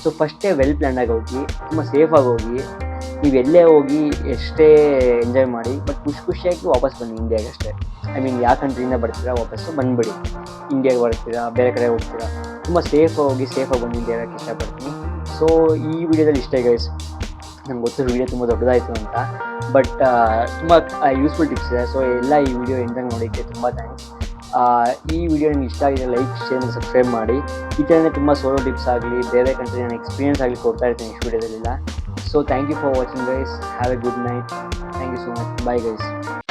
ಸೊ ಫಸ್ಟೇ ವೆಲ್ ಪ್ಲ್ಯಾನ್ಡಾಗಿ ಹೋಗಿ, ತುಂಬ ಸೇಫಾಗಿ ಹೋಗಿ, ನೀವು ಎಲ್ಲೇ ಹೋಗಿ ಎಷ್ಟೇ ಎಂಜಾಯ್ ಮಾಡಿ, ಬಟ್ ಖುಷಿಯಾಗಿ ವಾಪಸ್ ಬನ್ನಿ ಇಂಡಿಯಾಗೆ ಅಷ್ಟೇ. ಐ ಮೀನ್ ಯಾವ ಕಂಟ್ರಿಯಿಂದ ಬರ್ತೀರಾ ವಾಪಸ್ಸು ಬಂದುಬಿಡಿ. ಇಂಡಿಯಾಗೆ ಬರ್ತೀರಾ, ಬೇರೆ ಕಡೆ ಹೋಗ್ತೀರಾ, ತುಂಬ ಸೇಫಾಗಿ ಬಂದು ಇಂಡಿಯಾ ಹೇಳೋಕ್ಕೆ ಇಷ್ಟಪಡ್ತೀನಿ. ಸೊ ಈ ವಿಡಿಯೋದಲ್ಲಿ ಇಷ್ಟೇ ಗೈಸ್. ನಂಗೆ ಗೊತ್ತು ವಿಡಿಯೋ ತುಂಬ ದೊಡ್ಡದಾಯಿತು ಅಂತ, ಬಟ್ ತುಂಬ ಯೂಸ್ಫುಲ್ ಟಿಪ್ಸ್ ಇದೆ. ಸೊ ಎಲ್ಲ ಈ ವಿಡಿಯೋ ಎಂದಾಗ ನೋಡೋಕ್ಕೆ ತುಂಬ ಥ್ಯಾಂಕ್ಸ್. ಈ ವಿಡಿಯೋ ನಿಮ್ಗೆ ಇಷ್ಟ ಆಗಿದೆ ಲೈಕ್, ಶೇರ್, ಸಬ್ಸ್ಕ್ರೈಬ್ ಮಾಡಿ. ಈ ಥರನೇ ತುಂಬ ಸೋಲೋ ಟಿಪ್ಸ್ ಆಗಲಿ, ಬೇರೆ ಕಂಟ್ರಿ ನಾನು ಎಕ್ಸ್ಪೀರಿಯನ್ಸ್ ಆಗಲಿ ಕೊಡ್ತಾ ಇರ್ತೀನಿ ನೆಕ್ಸ್ಟ್ ವಿಡಿಯೋದಲ್ಲಿಲ್ಲ. So thank you for watching guys. Have a good night. Thank you so much. Bye guys.